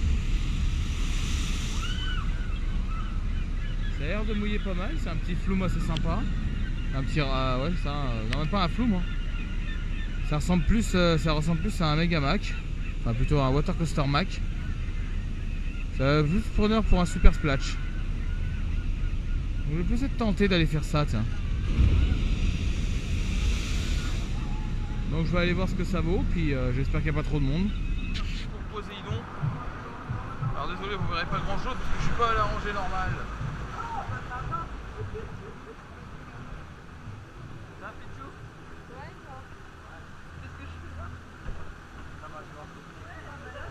Ça a l'air de mouiller pas mal, c'est un petit flume assez sympa. Un petit ouais, ça, non, même pas un flume, hein. Ça ressemble plus à un Mega Mac, enfin plutôt un Water Coaster Mac. Ça va juste preneur pour un super splash. Je vais plus être tenté d'aller faire ça, tiens. Donc je vais aller voir ce que ça vaut, puis j'espère qu'il n'y a pas trop de monde. Pour Poséidon. Alors désolé, vous verrez pas grand chose parce que je suis pas à la rangée normale.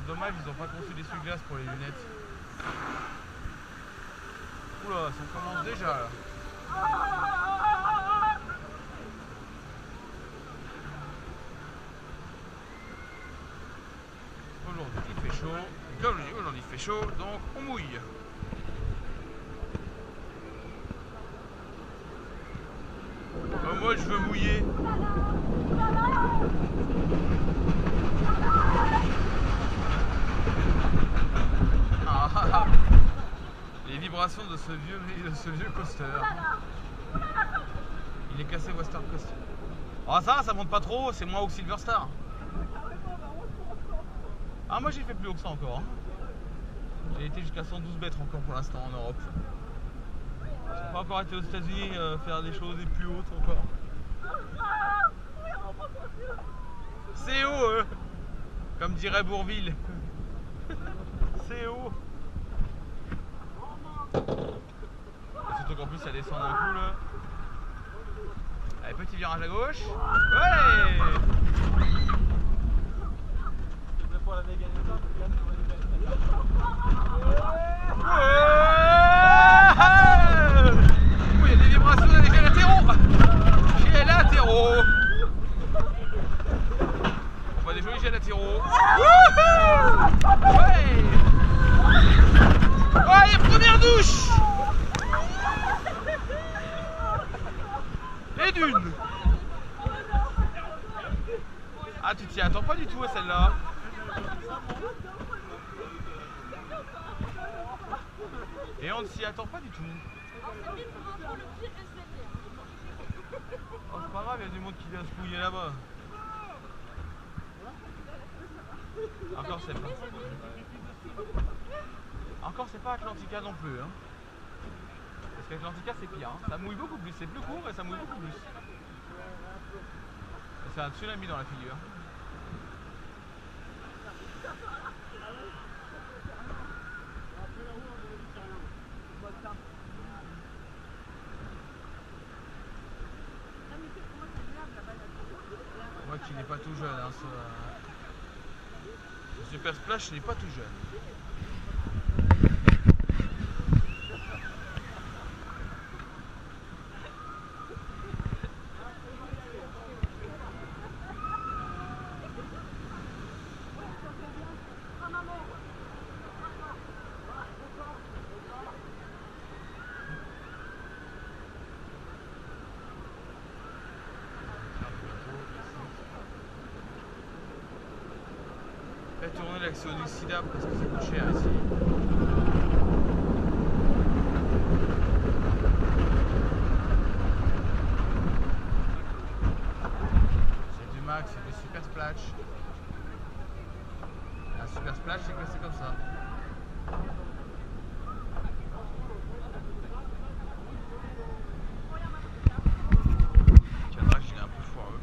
Dommage, ils n'ont pas conçu des essuie-glaces pour les lunettes. Oula, ça commence déjà là. Aujourd'hui il fait chaud. Comme je dis, aujourd'hui il fait chaud, donc on mouille. Moi je veux mouiller. Les vibrations de ce vieux coaster. Il est cassé Western Coaster. Ah ça monte pas trop, c'est moins haut que Silver Star. Ah moi j'ai fait plus haut que ça encore. J'ai été jusqu'à 112 mètres encore pour l'instant en Europe. J'ai pas encore été aux États-Unis faire des choses plus hautes encore. C'est haut comme dirait Bourville. C'est haut. Surtout qu'en plus ça descend d'un coup là. Allez, petit virage à gauche. Ouais. Il y a des vibrations dans les latéraux. Chez latéraux. On voit des jolis jets latéraux. Ouais. Allez, première douche. Et d'une. Ah, tu t'y attends pas du tout à celle-là. Et on ne s'y attend pas du tout. Oh, c'est pas grave. grave, il y a du monde qui vient se mouiller là-bas. Encore c'est pas. Encore c'est pas Atlantica non plus. Hein. Parce qu'Atlantica c'est pire. Hein. Ça mouille beaucoup plus. C'est plus court et ça mouille beaucoup plus. C'est un tsunami dans la figure. Moi qui n'est pas tout jeune, hein, ce Super Splash n'est pas tout jeune. Faites tourner l'accès inoxydable parce que ça coûte cher ici. C'est du max, c'est du super splash. Un super splash c'est classé comme ça. Le cadrage il est un peu foireux.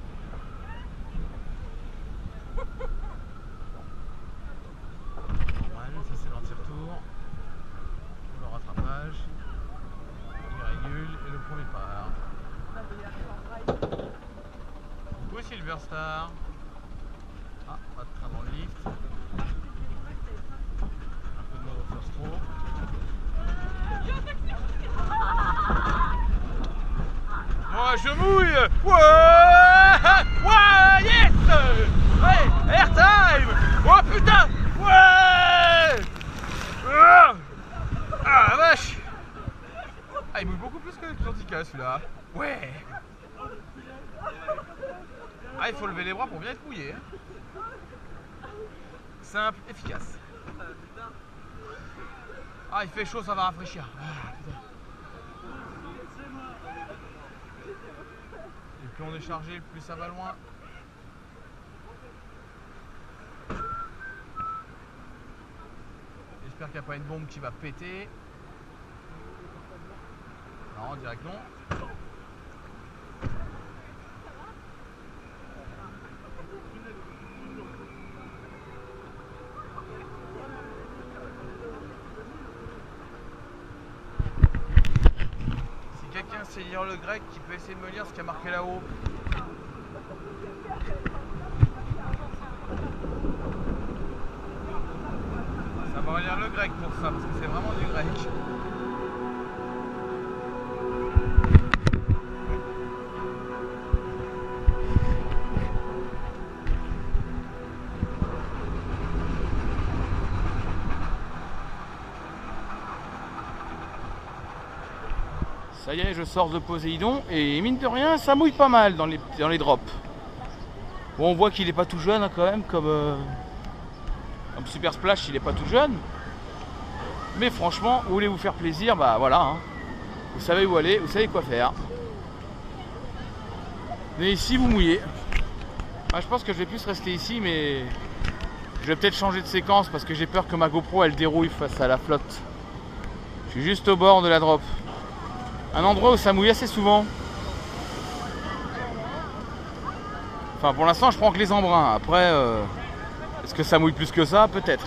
Ça c'est l'anti-retour, le rattrapage, il régule et le premier part. Coucou Silver Star. Ah, pas de train dans le lift. Un peu de mode first row. Moi je mouille. Ouais, yes. Ouais, airtime. Oh putain. Ouais. Ah la vache. Ah il mouille beaucoup plus que l'Atlantica celui-là. Ouais. Ah il faut lever les bras pour bien être mouillé. Simple, efficace. Ah il fait chaud, ça va rafraîchir. Ah, putain. Et plus on est chargé, plus ça va loin. J'espère qu'il n'y a pas une bombe qui va péter. Non, direct non. Si quelqu'un sait lire le grec, qui peut essayer de me lire ce qu'il y a marqué là-haut. Ça va lire le grec pour ça, parce que c'est vraiment du grec. Ça y est, je sors de Poséidon et mine de rien, ça mouille pas mal dans les drops. Bon, on voit qu'il est pas tout jeune hein, quand même, comme Super Splash, il est pas tout jeune. Mais franchement, vous voulez vous faire plaisir, bah voilà. Hein. Vous savez où aller, vous savez quoi faire. Mais ici, vous mouillez. Bah, je pense que je vais plus rester ici, mais je vais peut-être changer de séquence parce que j'ai peur que ma GoPro elle dérouille face à la flotte. Je suis juste au bord de la drop. Un endroit où ça mouille assez souvent. Enfin pour l'instant je prends que les embruns. Après est-ce que ça mouille plus que ça? Peut-être.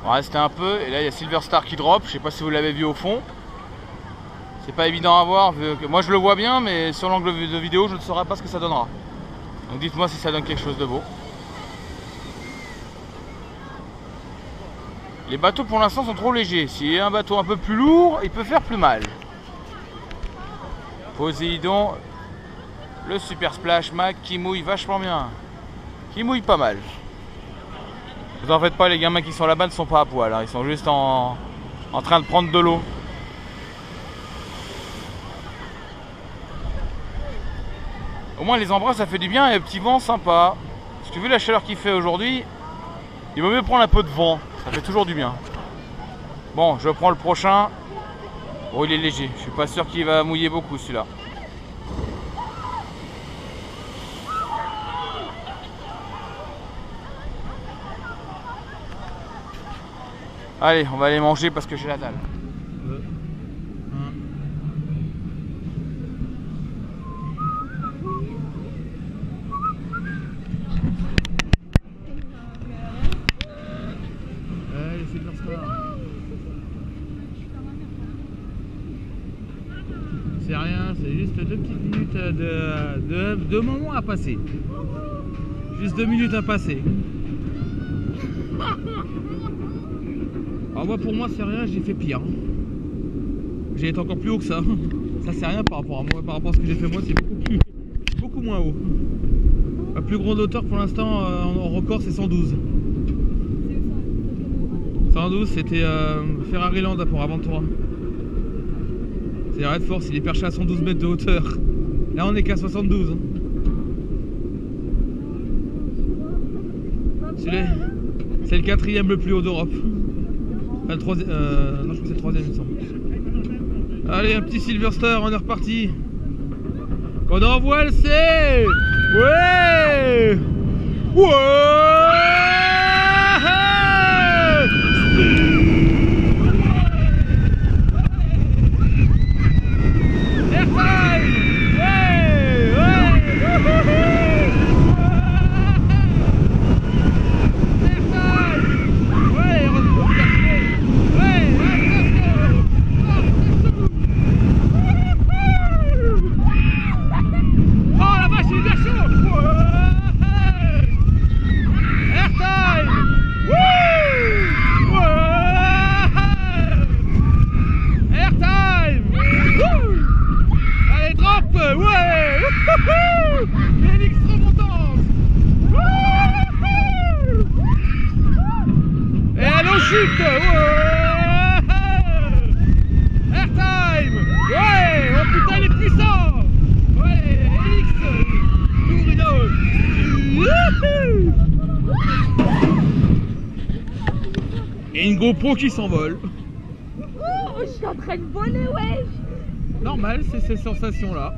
On va rester un peu. Et là il y a Silver Star qui drop. Je sais pas si vous l'avez vu au fond. C'est pas évident à voir. Moi je le vois bien mais sur l'angle de vidéo je ne saurais pas ce que ça donnera. Donc dites-moi si ça donne quelque chose de beau. Les bateaux pour l'instant sont trop légers. S'il y a un bateau un peu plus lourd, il peut faire plus mal. Poséidon, le Super Splash Mac qui mouille vachement bien. Qui mouille pas mal. Vous en faites pas, les gamins qui sont là-bas ne sont pas à poil. Hein. Ils sont juste en train de prendre de l'eau. Au moins les embruns ça fait du bien et un petit vent sympa. Si tu veux la chaleur qu'il fait aujourd'hui, il vaut mieux prendre un peu de vent. Ça fait toujours du bien. Bon, je prends le prochain. Bon, il est léger. Je suis pas sûr qu'il va mouiller beaucoup celui-là. Allez, on va aller manger parce que j'ai la dalle. Allez, c'est leur star. C'est rien, c'est juste 2 petites minutes de moment à passer. Juste 2 minutes à passer. Alors moi, pour moi, c'est rien, j'ai fait pire. J'ai été encore plus haut que ça. Ça c'est rien par rapport à moi, par rapport à ce que j'ai fait moi, c'est beaucoup moins haut. La plus grande hauteur pour l'instant en record, c'est 112. 112, c'était Ferrari Land pour Aventura. C'est Red Force, il est perché à 112 mètres de hauteur. Là on est qu'à 72. C'est le 4e le plus haut d'Europe. Enfin, le 3e, non je crois que c'est le 3e il me semble. Allez, un petit Silver Star, on est reparti. On envoie le C. Ouais. Ouais. Chute, ouais. Airtime, ouais, oh putain il est puissant, ouais, Elix, et une GoPro qui s'envole. Oh, je suis en train de voler, wesh. Normal, c'est ces sensations là.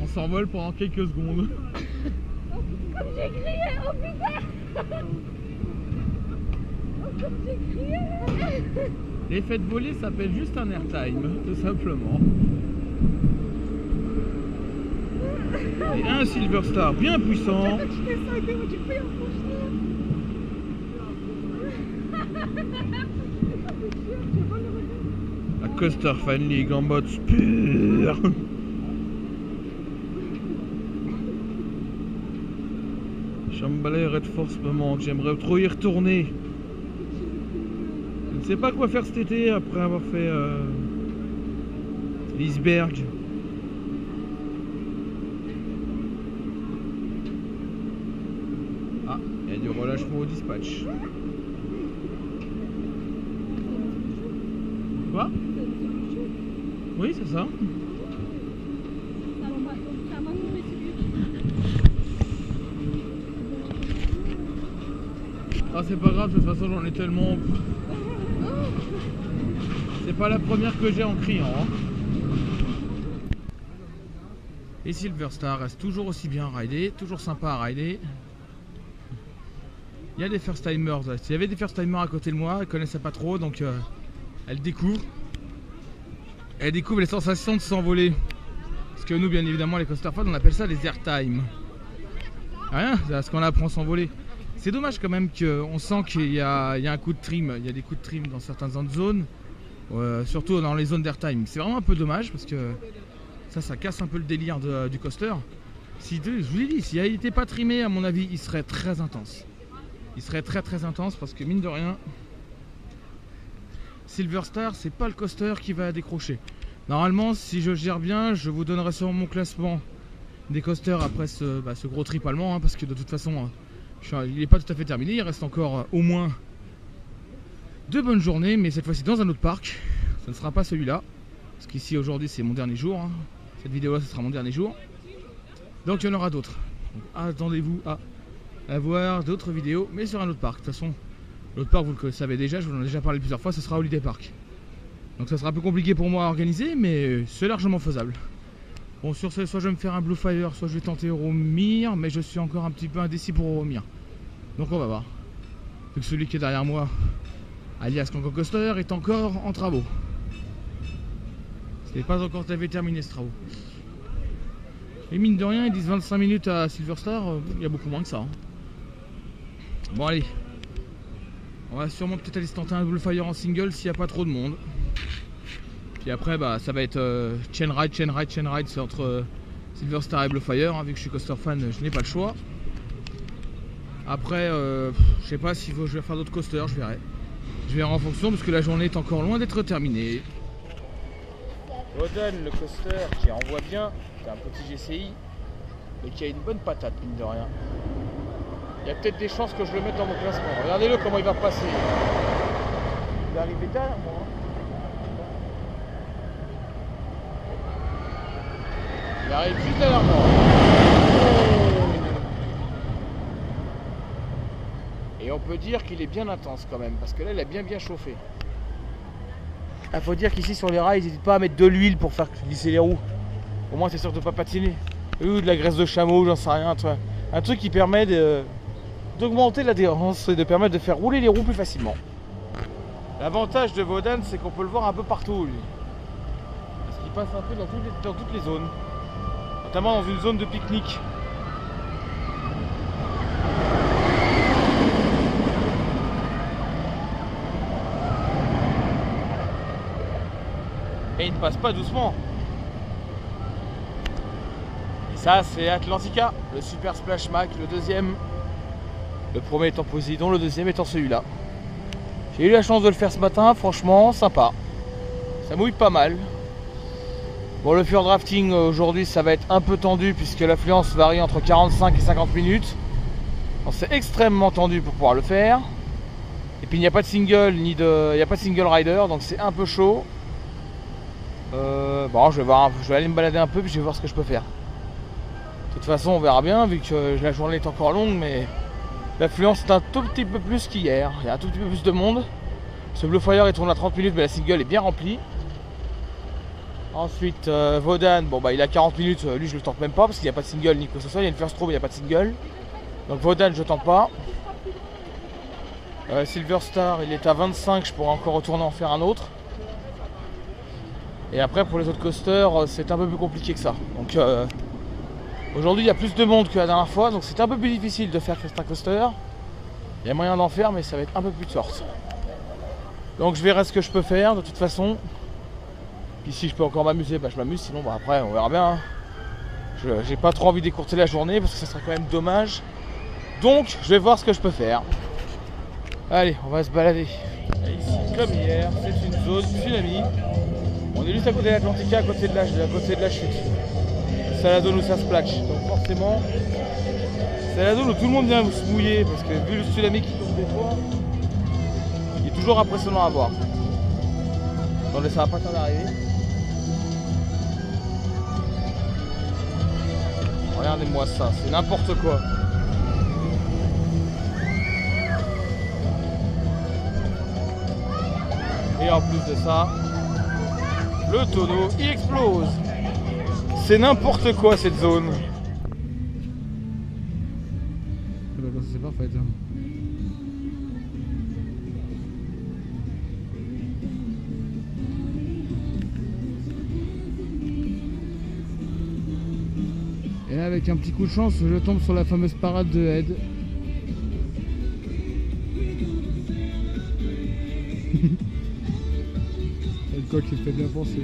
On s'envole pendant quelques secondes. Comme j'ai crié, oh putain. L'effet de voler s'appelle juste un airtime, tout simplement. Et un Silver Star bien puissant. La Coaster Fan League en mode pur. Chambalay Red Force me manque, j'aimerais trop y retourner. Je ne sais pas quoi faire cet été après avoir fait l'iceberg. Ah, il y a du relâchement au dispatch. Quoi? Oui, c'est ça. Ah, c'est pas grave, de toute façon j'en ai tellement. C'est pas la première que j'ai en criant. Hein. Et Silver Star reste toujours aussi bien ridé, toujours sympa à rider. Il y a des first timers. S'il y avait des first timers à côté de moi, elles connaissaient pas trop, donc elles découvrent. Elles découvrent les sensations de s'envoler. Parce que nous, bien évidemment, les coaster fans, on appelle ça les airtime. Rien, c'est ce qu'on apprend à s'envoler. C'est dommage quand même qu'on sent qu'il y a un coup de trim. Il y a des coups de trim dans certaines zones. Surtout dans les zones d'airtime. C'est vraiment un peu dommage parce que ça casse un peu le délire du coaster. Je vous l'ai dit, s'il n'était pas trimé, à mon avis, il serait très intense. Il serait très intense parce que mine de rien, Silver Star, c'est pas le coaster qui va décrocher. Normalement, si je gère bien, je vous donnerai sur mon classement des coasters après ce gros trip allemand, hein, parce que de toute façon, il n'est pas tout à fait terminé. Il reste encore au moins 2 bonnes journées, mais cette fois-ci dans un autre parc. Ce ne sera pas celui-là, parce qu'ici aujourd'hui c'est mon dernier jour. Hein. Cette vidéo-là, ce sera mon dernier jour. Donc il y en aura d'autres. Attendez-vous à voir d'autres vidéos, mais sur un autre parc. De toute façon, l'autre parc, vous le savez déjà, je vous en ai déjà parlé plusieurs fois, ce sera Holiday Park. Donc ça sera un peu compliqué pour moi à organiser, mais c'est largement faisable. Bon, sur ce, soit je vais me faire un Blue Fire, soit je vais tenter Euromir, mais je suis encore un petit peu indécis pour Euromir. Donc on va voir. Vu que celui qui est derrière moi alias Cancan Coaster, est encore en travaux. Ce n'est pas encore terminé ce travaux. Et mine de rien, ils disent 25 minutes à Silverstar, il y a beaucoup moins que ça. Hein. Bon allez, on va sûrement peut-être aller se tenter un Double Fire en single s'il n'y a pas trop de monde. Puis après, bah, ça va être chain ride, c'est entre Silverstar et Bluefire, hein, vu que je suis coaster fan, je n'ai pas le choix. Après, je sais pas si je vais faire d'autres coasters, je verrai. Je verrai en fonction parce que la journée est encore loin d'être terminée. Wodan, le coaster qui envoie bien, c'est un petit GCI, mais qui a une bonne patate, mine de rien. Il y a peut-être des chances que je le mette dans mon classement. Regardez-le comment il va passer. Il va arriver derrière moi. Il arrive juste derrière moi. Et on peut dire qu'il est bien intense quand même, parce que là il a bien chauffé. Il faut dire qu'ici sur les rails, ils n'hésitent pas à mettre de l'huile pour faire glisser les roues. Au moins c'est sûr de ne pas patiner. Ou de la graisse de chameau, j'en sais rien. Un truc qui permet d'augmenter l'adhérence et de permettre de faire rouler les roues plus facilement. L'avantage de Wodan, c'est qu'on peut le voir un peu partout lui. Parce qu'il passe un peu dans toutes les zones. Notamment dans une zone de pique-nique. Et il ne passe pas doucement. Et ça c'est Atlantica, le Super Splash Mac, le deuxième. Le premier étant Poséidon, le deuxième étant celui-là. J'ai eu la chance de le faire ce matin, franchement sympa. Ça mouille pas mal. Bon, le Fjord Drafting aujourd'hui ça va être un peu tendu puisque l'affluence varie entre 45 et 50 minutes. C'est extrêmement tendu pour pouvoir le faire. Et puis il n'y a pas de single il n'y a pas de single rider, donc c'est un peu chaud. Bon, je vais aller me balader un peu puis je vais voir ce que je peux faire. De toute façon on verra bien vu que la journée est encore longue, mais l'affluence est un tout petit peu plus qu'hier. Il y a un tout petit peu plus de monde. Ce Bluefire il tourne à 30 minutes mais la single est bien remplie. Ensuite Wodan, bon bah il a 40 minutes, lui je le tente même pas parce qu'il n'y a pas de single ni quoi que ce soit. Il y a une first row mais il n'y a pas de single. Donc Wodan je tente pas. Silverstar il est à 25, je pourrais encore retourner en faire un autre. Et après pour les autres coasters c'est un peu plus compliqué que ça. Donc aujourd'hui il y a plus de monde que la dernière fois, donc c'est un peu plus difficile de faire Cresta Coaster. Il y a moyen d'en faire mais ça va être un peu plus de sorte. Donc je verrai ce que je peux faire de toute façon. Puis si je peux encore m'amuser, bah je m'amuse, sinon bah après on verra bien. J'ai pas trop envie d'écourter la journée parce que ça serait quand même dommage. Donc je vais voir ce que je peux faire. Allez, on va se balader. Et ici comme hier, c'est une zone tsunami. On est juste à côté de l'Atlantica, à côté de la chute. C'est la zone où ça splash. Donc forcément, c'est la zone où tout le monde vient se mouiller parce que vu le tsunami qui tombe des toits, il est toujours impressionnant à voir. Attendez, ça va pas tarder d'arriver. Regardez-moi ça, c'est n'importe quoi. Et en plus de ça, le tonneau il explose. C'est n'importe quoi cette zone. C'est parfait. Hein. Et là avec un petit coup de chance, je tombe sur la fameuse parade de Ed. Et le coq il fait bien penser.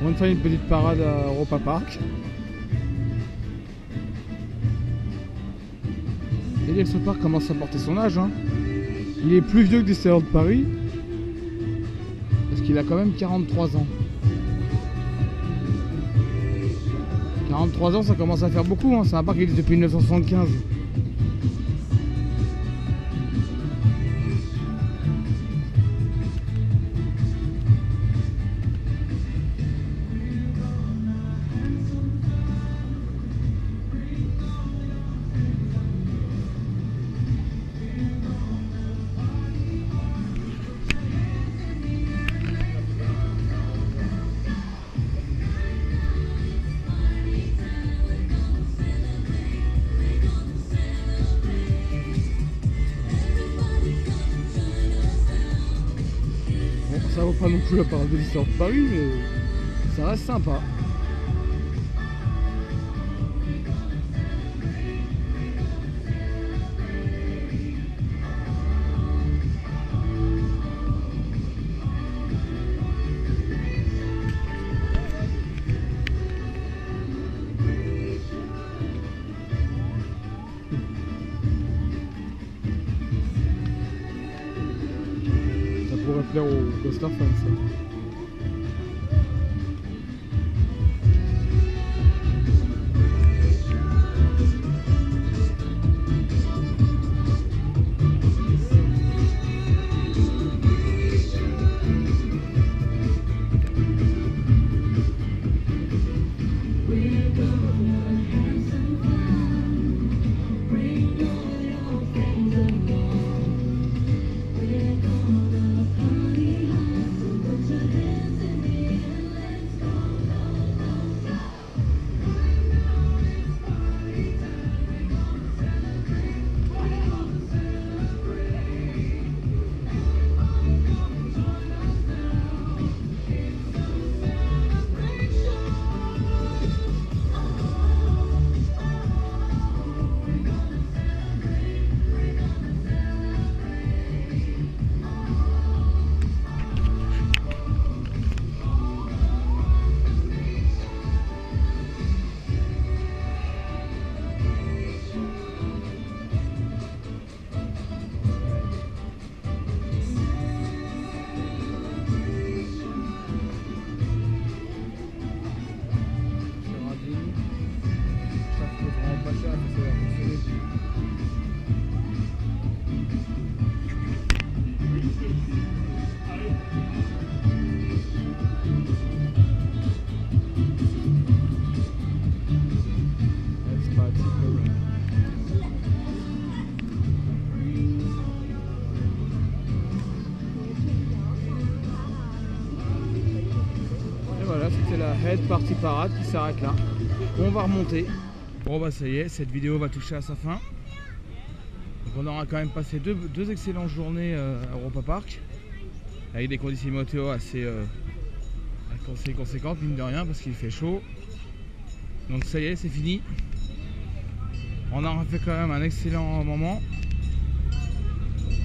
On va faire une petite parade à Europa Park. y est, ce parc commence à porter son âge. Hein. Il est plus vieux que Disneyland de Paris. Parce qu'il a quand même 43 ans. 43 ans, ça commence à faire beaucoup. Hein. C'est un parc qui existe depuis 1975. Ça vaut pas non plus la parole de l'histoire de Paris, mais ça reste sympa. Pourrait plaire aux coaster fans, ça. C'était la Head Party Parade qui s'arrête là. On va remonter. Bon bah ça y est, cette vidéo va toucher à sa fin. Donc on aura quand même passé deux excellentes journées à Europa Park. Avec des conditions météo assez conséquentes, mine de rien, parce qu'il fait chaud. Donc ça y est, c'est fini. On a fait quand même un excellent moment.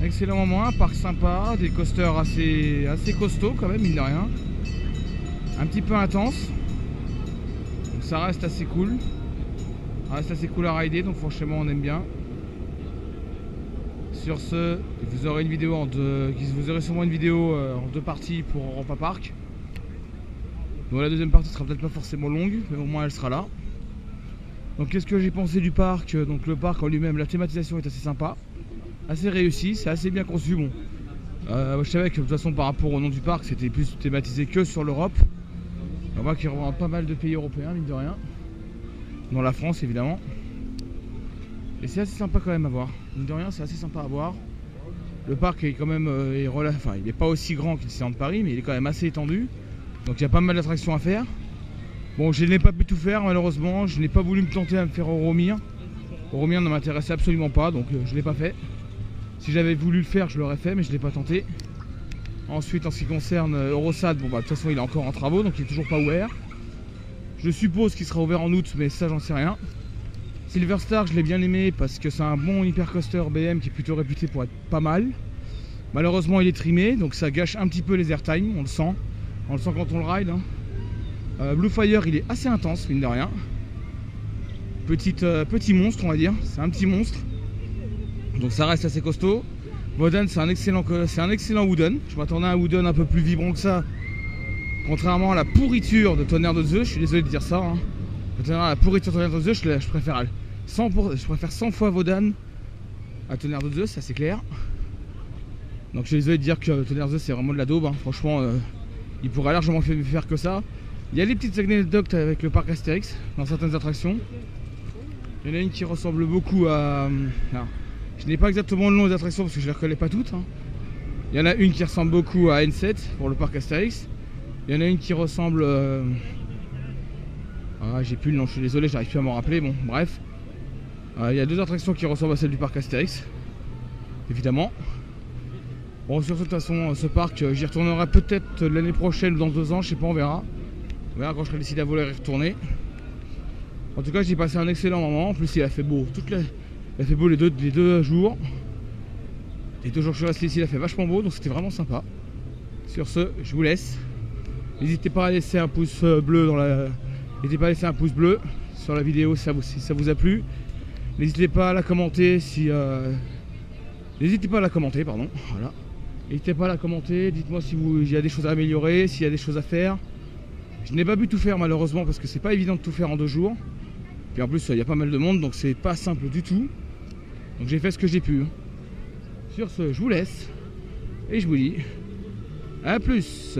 Excellent moment, un parc sympa, des coasters assez costauds quand même, mine de rien. Un petit peu intense. Donc ça reste assez cool. Ça reste assez cool à rider, donc franchement on aime bien. Sur ce, vous aurez une vidéo vous aurez sûrement une vidéo en deux parties pour Europa Park. Donc la deuxième partie sera peut-être pas forcément longue, mais au moins elle sera là. Donc qu'est-ce que j'ai pensé du parc? Donc le parc en lui-même, la thématisation est assez sympa, assez réussi, c'est assez bien conçu. Bon, je savais que de toute façon par rapport au nom du parc, c'était plus thématisé que sur l'Europe. On voit qu'il reprend pas mal de pays européens, mine de rien, dans la France évidemment. Et c'est assez sympa quand même à voir. Mine de rien, c'est assez sympa à voir. Le parc est quand même, il n'est pas aussi grand que Disneyland de Paris, mais il est quand même assez étendu. Donc il y a pas mal d'attractions à faire. Bon, je n'ai pas pu tout faire malheureusement. Je n'ai pas voulu me tenter à me faire Euromir. Euromir ne m'intéressait absolument pas, donc je ne l'ai pas fait. Si j'avais voulu le faire, je l'aurais fait, mais je ne l'ai pas tenté. Ensuite, en ce qui concerne Eurosad, bon bah de toute façon il est encore en travaux, donc il n'est toujours pas ouvert. Je suppose qu'il sera ouvert en août, mais ça j'en sais rien. Silver Star, je l'ai bien aimé parce que c'est un bon hypercoaster BM qui est plutôt réputé pour être pas mal. Malheureusement il est trimé, donc ça gâche un petit peu les airtime, on le sent. On le sent quand on le ride. Blue Fire, il est assez intense, mine de rien. Petit monstre, on va dire. C'est un petit monstre. Donc ça reste assez costaud. Woden c'est un excellent Wooden. Je m'attendais à un Wooden un peu plus vibrant que ça. Contrairement à la pourriture de Tonnerre de Zeus, je suis désolé de dire ça. Hein. Contrairement à la pourriture de Tonnerre de Zeus, je préfère 100 fois Woden à Tonnerre de Zeus, ça c'est clair. Donc je suis désolé de dire que Tonnerre de Zeus c'est vraiment de la daube. Hein. Franchement, il pourrait largement faire que ça. Il y a des petites anecdotes avec le parc Astérix dans certaines attractions. Il y en a une qui ressemble beaucoup à... Alors, je n'ai pas exactement le nom des attractions parce que je ne les reconnais pas toutes. Hein. Il y en a une qui ressemble beaucoup à N7 pour le parc Astérix. Il y en a une qui ressemble... Ah, j'ai plus le nom, je suis désolé, j'arrive plus à m'en rappeler. Bon, bref. Il y a deux attractions qui ressemblent à celle du parc Astérix. Évidemment. Bon, sur toute façon, ce parc, j'y retournerai peut-être l'année prochaine ou dans 2 ans, je sais pas, on verra. On verra quand je serai décidé à vouloir y retourner. En tout cas, j'ai passé un excellent moment. En plus, il a fait beau. Il a fait beau les deux jours. Les 2 jours que je suis resté ici, il a fait vachement beau, donc c'était vraiment sympa. Sur ce, je vous laisse. N'hésitez pas à laisser un pouce bleu N'hésitez pas à laisser un pouce bleu sur la vidéo si ça vous a plu. N'hésitez pas à la commenter N'hésitez pas à la commenter, pardon. Voilà. N'hésitez pas à la commenter. Dites-moi s'il y a des choses à améliorer, s'il y a des choses à faire. Je n'ai pas pu tout faire malheureusement parce que c'est pas évident de tout faire en 2 jours. Puis en plus il y a pas mal de monde donc c'est pas simple du tout. Donc j'ai fait ce que j'ai pu. Sur ce, je vous laisse et je vous dis à plus.